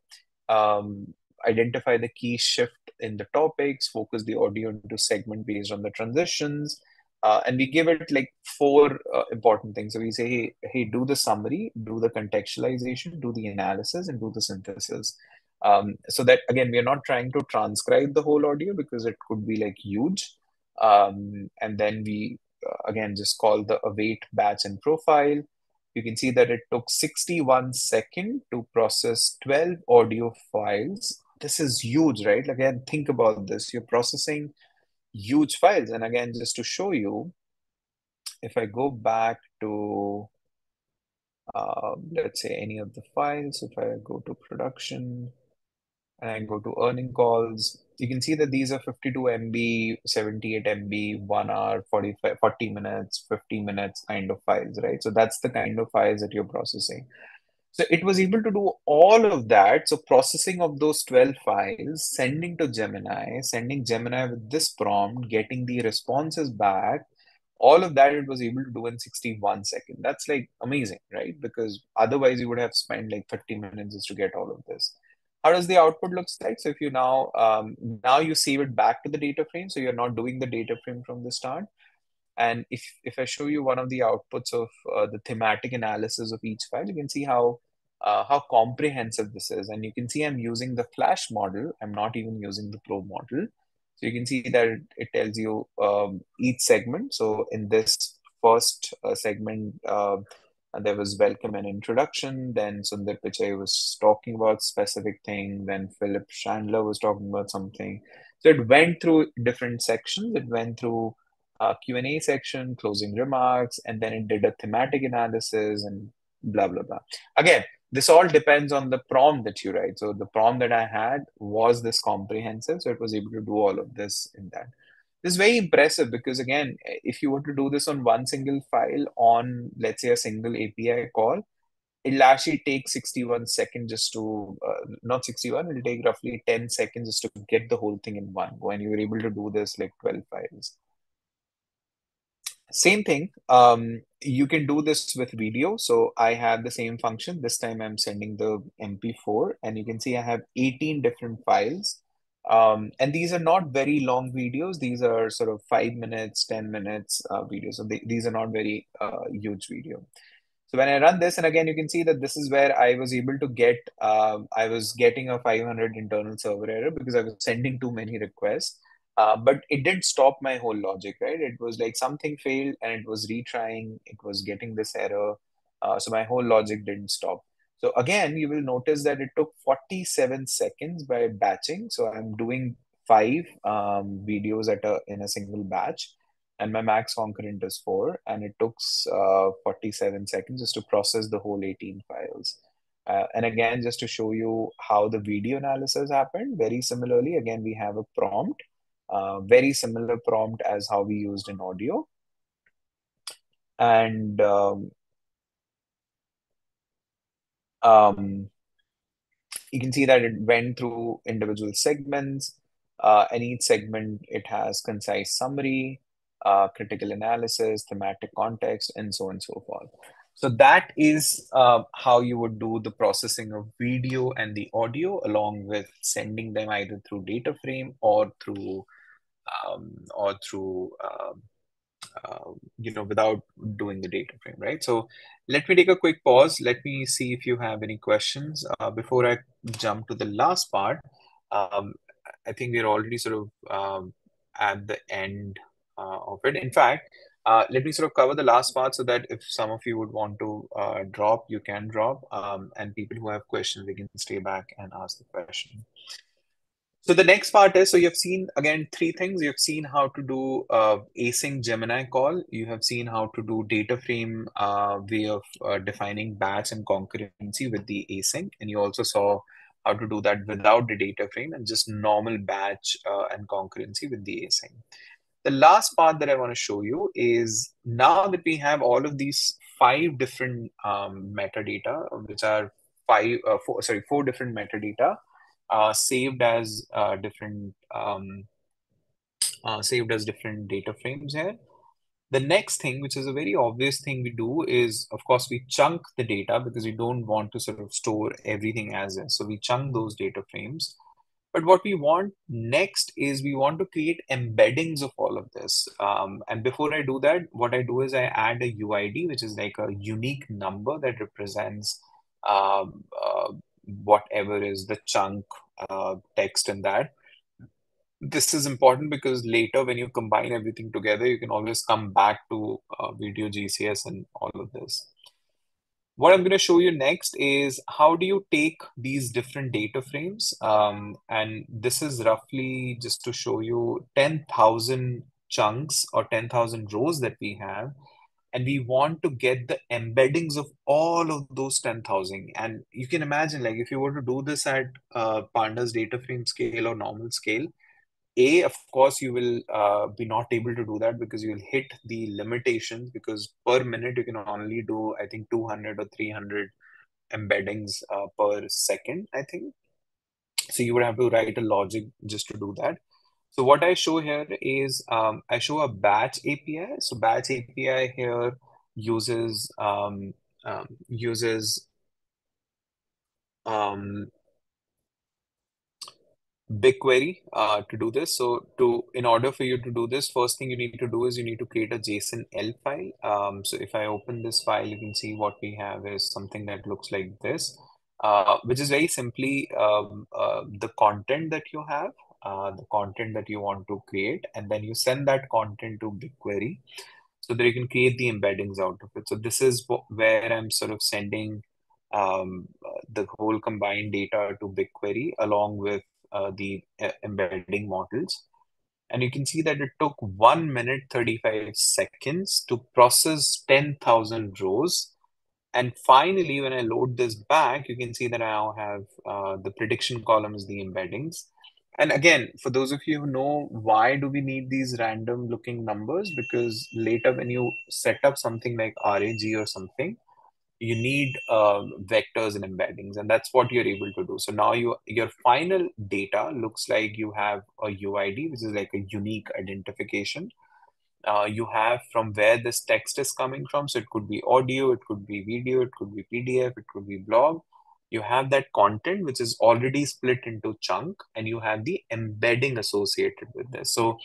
identify the key shift in the topics, focus the audio into segment based on the transitions, and we give it like 4 important things. So we say, hey, do the summary, do the contextualization, do the analysis, and do the synthesis. So that again, we are not trying to transcribe the whole audio because it could be like huge. And then we again just call the await batch and profile. You can see that it took 61 seconds to process 12 audio files. This is huge, right? Again, think about this. You're processing huge files. And again, just to show you, if I go back to, let's say, any of the files, if I go to production and I go to earning calls, you can see that these are 52 MB, 78 MB, 1 hour, 45, 40 minutes, 50 minutes kind of files, right? So that's the kind of files that you're processing. So it was able to do all of that. So processing of those 12 files, sending Gemini with this prompt, getting the responses back, all of that it was able to do in 61 seconds. That's like amazing, right? Because otherwise you would have spent like 30 minutes just to get all of this. How does the output looks like? So if you now you save it back to the data frame, so you're not doing the data frame from the start. And if I show you one of the outputs of the thematic analysis of each file, you can see how comprehensive this is. And you can see I'm using the Flash model. I'm not even using the Pro model. So you can see that it tells you each segment. So in this first segment, there was welcome and introduction. Then Sundar Pichai was talking about specific thing. Then Philip Chandler was talking about something. So it went through different sections. It went through Q&A section, closing remarks, and then it did a thematic analysis and blah, blah, blah. Again, this all depends on the prompt that you write. So the prompt that I had was this comprehensive, so it was able to do all of this in that. This is very impressive because again, if you were to do this on one single file on, let's say, a single API call, it'll actually take 61 seconds just to, not 61, it'll take roughly 10 seconds just to get the whole thing in one go. And you were able to do this like 12 files. Same thing. You can do this with video. So I have the same function. This time I'm sending the MP4, and you can see I have 18 different files. And these are not very long videos. These are sort of 5 minutes, 10 minutes videos. So these are not very huge video. So when I run this, and again, you can see that this is where I was able to get, I was getting a 500 internal server error because I was sending too many requests. But it didn't stop my whole logic, right? It was like something failed and it was retrying, it was getting this error. So my whole logic didn't stop. So again, you will notice that it took 47 seconds by batching. So I'm doing five videos in a single batch, and my max concurrent is 4, and it took 47 seconds just to process the whole 18 files. And again, just to show you how the video analysis happened, very similarly, again, we have a prompt, very similar prompt as how we used in audio. And um, you can see that it went through individual segments. And each segment, it has concise summary, critical analysis, thematic context, and so on and so forth. So that is how you would do the processing of video and the audio, along with sending them either through data frame or through or through without doing the data frame, right? So let me take a quick pause. Let me see if you have any questions before I jump to the last part. Um, I think we're already sort of at the end of it. In fact, let me sort of cover the last part so that if some of you would want to drop, you can drop. And people who have questions, they can stay back and ask the question. So the next part is, so you've seen again three things. You've seen how to do async Gemini call. You have seen how to do data frame way of defining batch and concurrency with the async, and you also saw how to do that without the data frame and just normal batch and concurrency with the async. The last part that I want to show you is now that we have all of these five different metadata, which are four different metadata saved as different data frames here. The next thing, which is a very obvious thing we do, is of course we chunk the data because we don't want to sort of store everything as is. So we chunk those data frames. But what we want next is we want to create embeddings of all of this. And before I do that, what I do is I add a UID, which is like a unique number that represents um, uh, whatever is the chunk text in that. This is important because later when you combine everything together, you can always come back to video GCS and all of this. What I'm going to show you next is how do you take these different data frames, and this is roughly just to show you 10,000 chunks or 10,000 rows that we have, and we want to get the embeddings of all of those 10,000. And you can imagine, like, if you were to do this at Pandas data frame scale or normal scale, of course, you will be not able to do that because you'll hit the limitations, because per minute you can only do, I think, 200 or 300 embeddings per second, I think. So you would have to write a logic just to do that. So what I show here is I show a batch API. So batch API here uses uses um, BigQuery to do this. So in order for you to do this, first thing you need to do is you need to create a JSON-L file. So if I open this file, you can see what we have is something that looks like this, which is very simply the content that you have, the content that you want to create, and then you send that content to BigQuery so that you can create the embeddings out of it. So this is where I'm sort of sending the whole combined data to BigQuery along with the embedding models. And you can see that it took 1 minute 35 seconds to process 10,000 rows. And finally, when I load this back, you can see that I now have the prediction column is the embeddings. And again, for those of you who know, why do we need these random looking numbers? Because later when you set up something like RAG or something, you need vectors and embeddings, and that's what you're able to do. So now your final data looks like you have a UID, which is like a unique identification. You have from where this text is coming from. So it could be audio, it could be video, it could be PDF, it could be blog. You have that content which is already split into chunk, and you have the embedding associated with this. So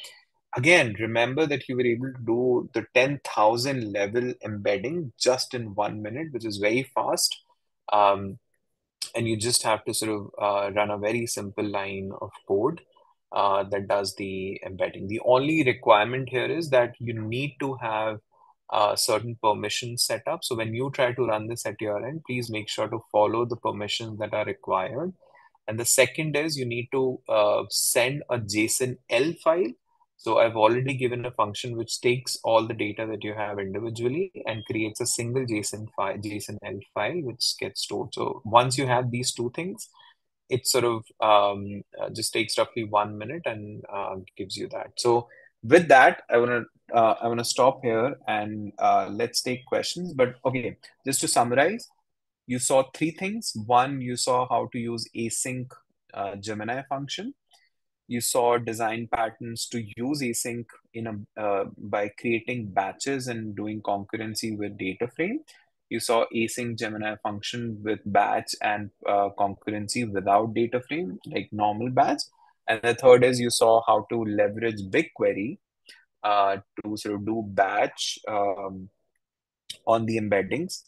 again, remember that you were able to do the 10,000 level embedding just in 1 minute, which is very fast. Um, and you just have to sort of run a very simple line of code that does the embedding. The only requirement here is that you need to have certain permissions set up. So when you try to run this at your end, please make sure to follow the permissions that are required. And the second is you need to send a JSON L file. So I've already given a function which takes all the data that you have individually and creates a single JSON file, JSON L file, which gets stored. So once you have these two things, it sort of just takes roughly 1 minute and gives you that. So with that, I wanna stop here and let's take questions. But okay, just to summarize, you saw three things. One, you saw how to use async Gemini function. You saw design patterns to use async in by creating batches and doing concurrency with data frame. You saw async Gemini function with batch and concurrency without data frame, like normal batch. And the third is you saw how to leverage BigQuery to sort of do batch on the embeddings.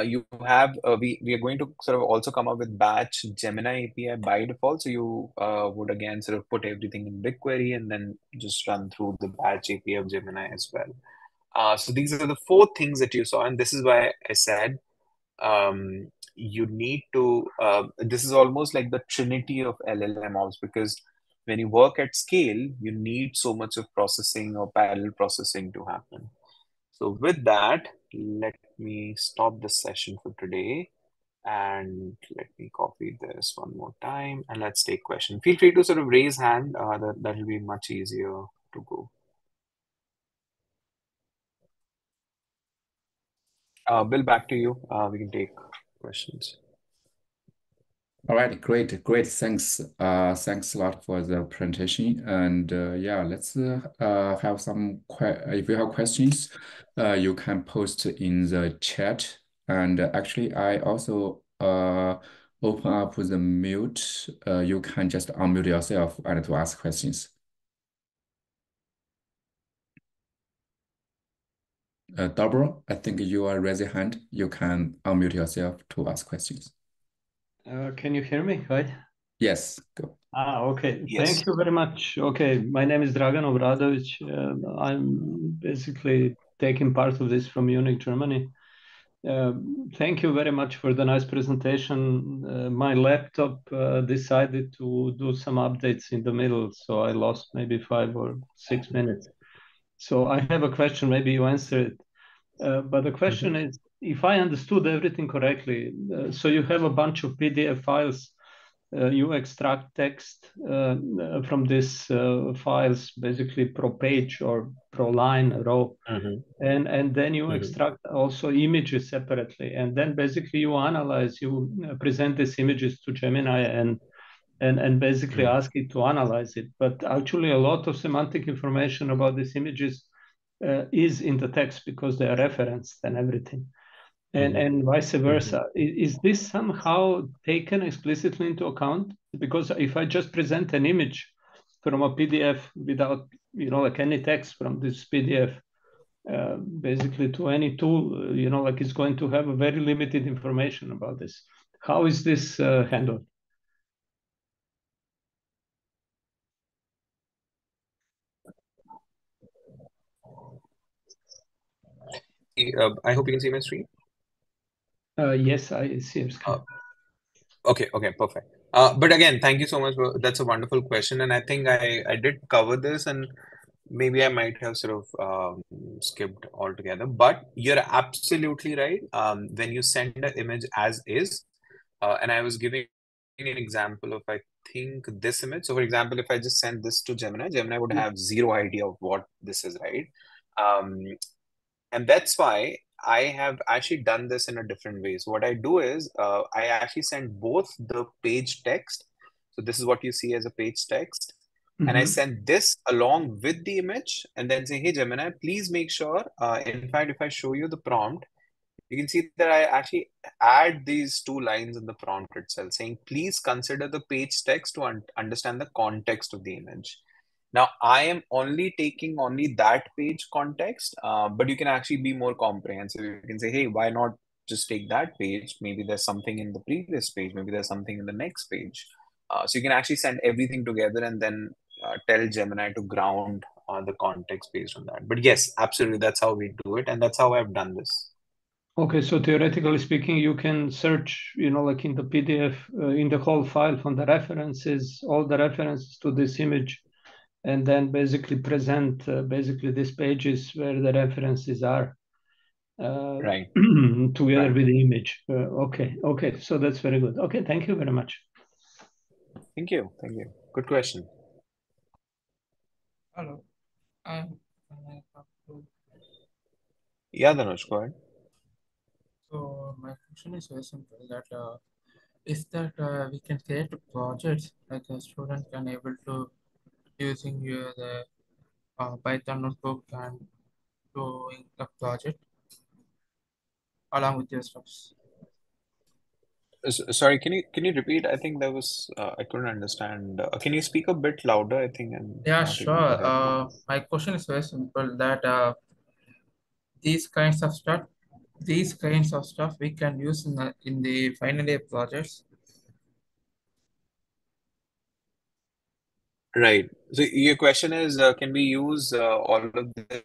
You have we are going to sort of also come up with batch Gemini API by default. So you would again sort of put everything in BigQuery and then just run through the batch API of Gemini as well. So these are the four things that you saw, and this is why I said you need to. This is almost like the Trinity of LLMOps, because when you work at scale, you need so much of processing or parallel processing to happen. So with that, let me stop this session for today and let me copy this one more time and let's take questions. Feel free to sort of raise hand. That'll be much easier to go. Bill, back to you. We can take questions. All right, great, great. Thanks. Thanks a lot for the presentation. And yeah, let's have some if you have questions, you can post in the chat. And actually, I also open up the mute. You can just unmute yourself and to ask questions. Deborah, I think you are raising hand. You can unmute yourself to ask questions. Can you hear me? Right? Yes, go. Okay. Yes. Thank you very much. Okay, my name is Dragan Obradovic. I'm basically taking part of this from Munich, Germany. Thank you very much for the nice presentation. My laptop decided to do some updates in the middle, so I lost maybe 5 or 6 minutes. So I have a question, maybe you answer it. But the question is, if I understood everything correctly, so you have a bunch of PDF files, you extract text from these files, basically per page or per line, row, and then you extract also images separately, and then basically you analyze, you present these images to Gemini and basically ask it to analyze it. But actually, a lot of semantic information about these images is in the text because they are referenced and everything. And vice versa. Is this somehow taken explicitly into account? Because if I just present an image from a PDF without, like any text from this PDF, basically to any tool, like it's going to have a very limited information about this. How is this handled? I hope you can see my screen. Yes, I see your screen. Okay, perfect. But again, thank you so much. That's a wonderful question, and I think I did cover this, and maybe I might have sort of skipped altogether. But you're absolutely right. When you send an image as is, and I was giving an example of, I think, this image. So, for example, if I just send this to Gemini, Gemini would have zero idea of what this is, right? And that's why I have actually done this in a different way. So what I do is I actually send both the page text. So this is what you see as a page text, and I send this along with the image, and then say, hey, Gemini, please make sure, in fact, if I show you the prompt, you can see that I actually add these two lines in the prompt itself, saying, please consider the page text to understand the context of the image. Now, I am only taking only that page context, but you can actually be more comprehensive. You can say, hey, why not just take that page? Maybe there's something in the previous page. Maybe there's something in the next page. So you can actually send everything together and then tell Gemini to ground the context based on that. But yes, absolutely, that's how we do it. And that's how I've done this. Okay, so theoretically speaking, you can search, like in the PDF, in the whole file from the references, all the references to this image, and then basically present basically these pages where the references are Right. together Right. with the image. Okay, so that's very good. Okay, thank you very much. Thank you. Thank you. Good question. Hello. Yeah, Dhanush, go ahead. So my question is very simple that is that we can create projects like a student can able to using your the Python notebook and doing a project along with your stuffs. Sorry, can you repeat? I think that was I couldn't understand. Can you speak a bit louder? I think I'm Yeah, not able to sure. hear you. My question is very simple that these kinds of stuff, these kinds of stuff we can use in the final year projects. Right. So your question is, can we use all of this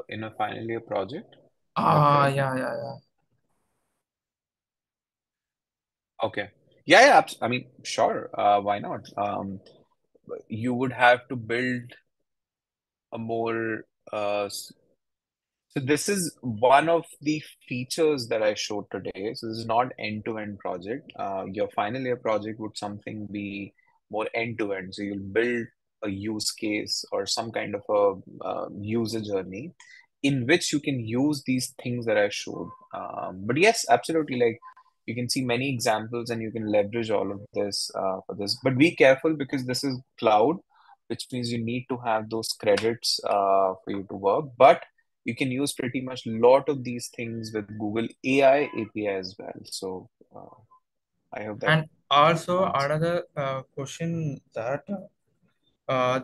in a final year project? Is that correct? Yeah. Okay. Yeah, yeah. I mean, sure. Why not? You would have to build a more so this is one of the features that I showed today. So this is not end-to-end project. Your final year project would something be more end-to-end. So you'll build a use case or some kind of a user journey in which you can use these things that I showed. But yes, absolutely. Like you can see many examples and you can leverage all of this for this. But be careful because this is cloud, which means you need to have those credits for you to work. But you can use pretty much a lot of these things with Google AI API as well. So I hope that And also answers. another question that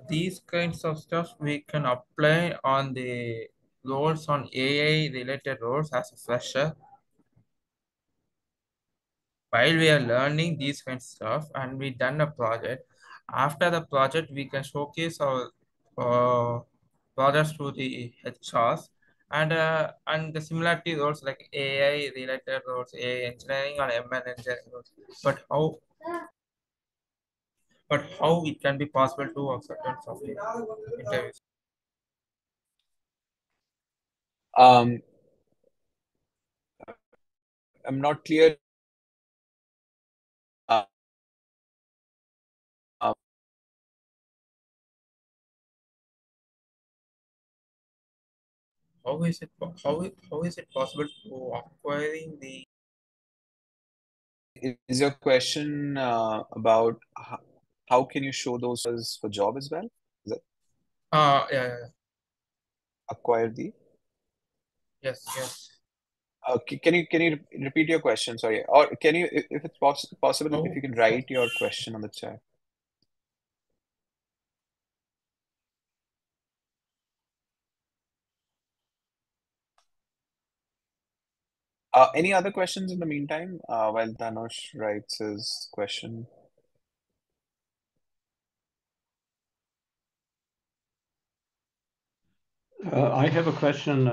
these kinds of stuff we can apply on the roles on AI related roles as a fresher while we are learning these kinds of stuff and we done a project. After the project, we can showcase our uh, projects to the HRs and the similarity roles like AI related roles, AI engineering or ML engineering roles. But how it can be possible to accept of the interviews? Um, I'm not clear. Uh, uh, How is it possible to acquiring the is your question about how can you show those for job as well? Is that yeah. acquire the? Yes. Can you repeat your question? Sorry, or can you, if it's possible, if How you can write your question on the chat. Any other questions in the meantime, while Dhanush writes his question? I have a question.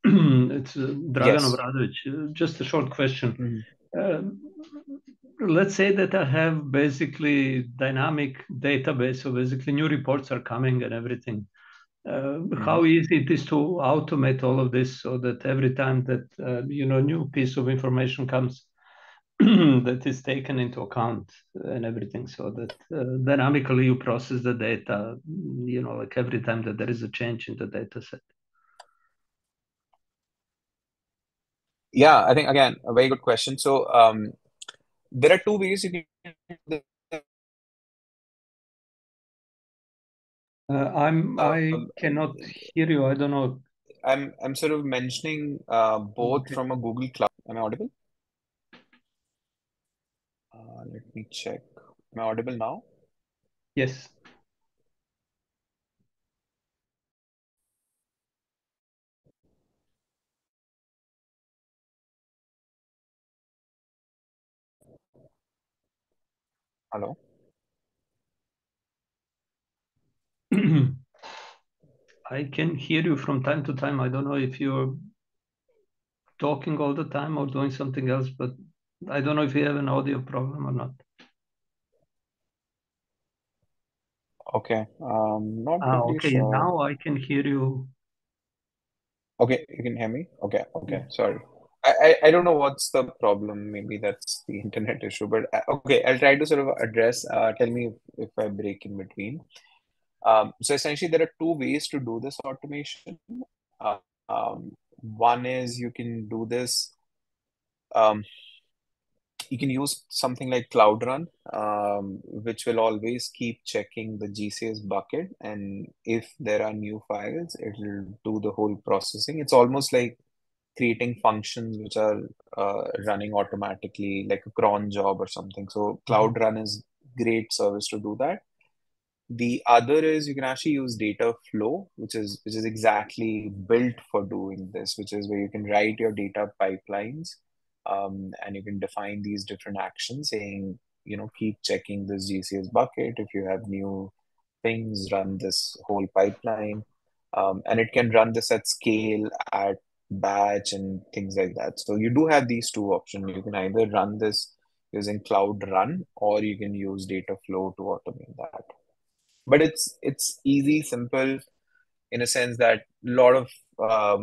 It's Dragan Yes. Obradovic. Just a short question. Mhm. Let's say that I have basically dynamic database, so basically new reports are coming and everything. How easy it is to automate all of this so that every time that new piece of information comes, that is taken into account and everything, so that dynamically you process the data, like every time that there is a change in the data set. Yeah, I think again, a very good question. So there are two ways you can do I cannot hear you. I don't know. I'm sort of mentioning both from a Google Cloud. Am I audible? Let me check. Am I audible now? Yes. Hello? I can hear you from time to time. I don't know if you're talking all the time or doing something else, but I don't know if you have an audio problem or not. Okay. Not really Okay. sure. Now I can hear you. Okay, you can hear me? Okay, sorry. I don't know what's the problem. Maybe that's the internet issue, but okay, I'll try to sort of address. Tell me if I break in between. So essentially, there are two ways to do this automation. Uh, One is you can do this. Um, you can use something like Cloud Run, which will always keep checking the GCS bucket, and if there are new files, it will do the whole processing. It's almost like creating functions which are running automatically, like a cron job or something. So Cloud Run is great service to do that. The other is you can actually use data flow, which is exactly built for doing this, which is where you can write your data pipelines, and you can define these different actions, saying, keep checking this GCS bucket. If you have new things, run this whole pipeline, and it can run this at scale, at batch, and things like that. So you do have these two options. You can either run this using Cloud Run, or you can use data flow to automate that. But it's easy, simple, in a sense that a lot of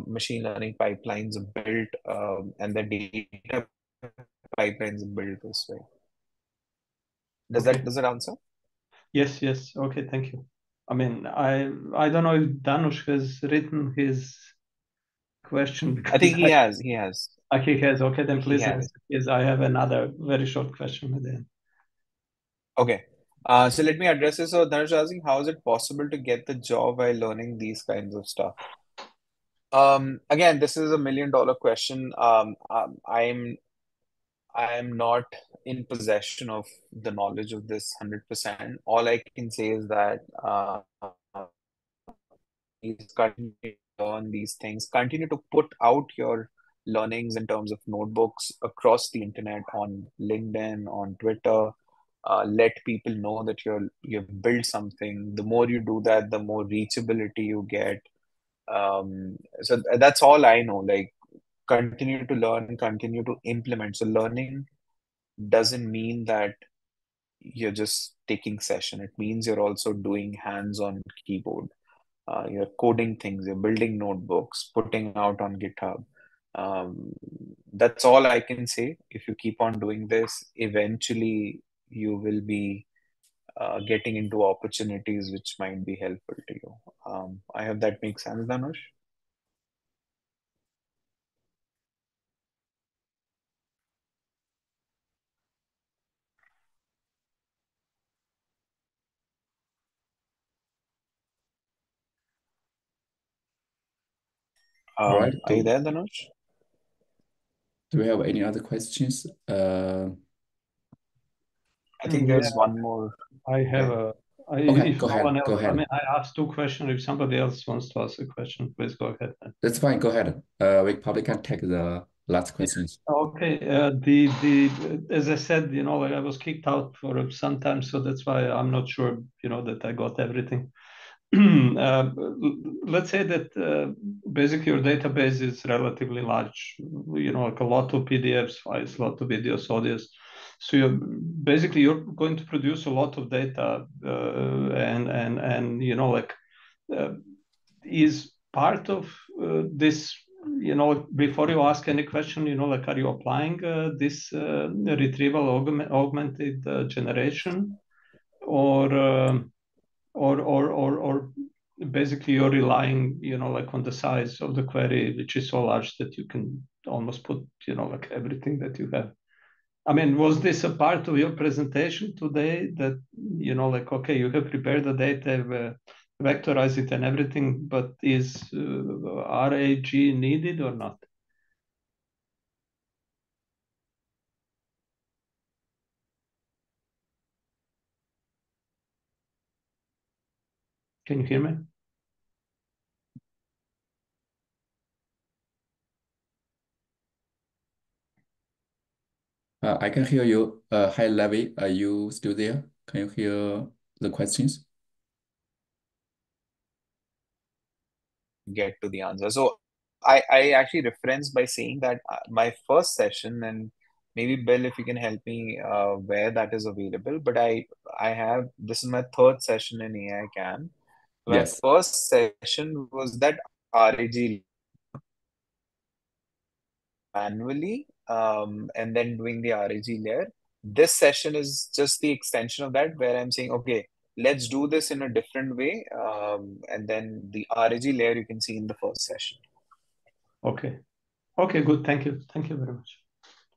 machine learning pipelines are built, and the data pipelines are built this way. Does Okay. that answer? Yes. Okay, thank you. I mean, I don't know if Danush has written his question because I think he has. he has. Okay, then He please has. answer. Yes, I have another very short question at the end. Okay. So let me address this. So Dhanush is asking, how is it possible to get the job while learning these kinds of stuff? Again, this is $1 million question. I am not in possession of the knowledge of this 100%. All I can say is that is continue to learn these things, continue to put out your learnings in terms of notebooks across the internet, on LinkedIn, on Twitter. Let people know that you've built something. The more you do that, the more reachability you get. So that's all I know. Like, continue to learn, continue to implement. So learning doesn't mean that you're just taking session. It means you're also doing hands-on keyboard. You're coding things, you're building notebooks, putting out on GitHub. That's all I can say. If you keep on doing this, eventually you will be getting into opportunities which might be helpful to you. I hope that makes sense, Dhanush. All right. Are you there, Dhanush? Do we have any other questions? I think Yeah, there's one more. I have Okay. Okay, if go no one ahead. Go else, I ahead. mean, I asked two questions. If somebody else wants to ask a question, please go ahead. That's fine. Go ahead. We probably can take the last questions. Okay. As I said, like I was kicked out for some time, so that's why I'm not sure, that I got everything. Let's say that basically your database is relatively large, like a lot of PDFs, files, a lot of videos, audios. So you're going to produce a lot of data, and like is part of this. Before you ask any question, like are you applying this retrieval augmented generation, or or basically you're relying, like on the size of the query, which is so large that you can almost put, like everything that you have. I mean, was this a part of your presentation today that, like, okay, you have prepared the data vectorize it and everything, but is RAG needed or not? Can you hear me? I can hear you. Hi, Lavi. Are you still there? Can you hear the questions? Get to the answer. So I actually referenced by saying that my first session, and maybe Bill, if you can help me where that is available, but I have, this is my third session in AI Can. My Yes. first session was that RAG manually, and then doing the RAG layer. This session is just the extension of that, where I'm saying, okay, let's do this in a different way. And then the RAG layer you can see in the first session. Okay. Okay, good. Thank you. Thank you very much.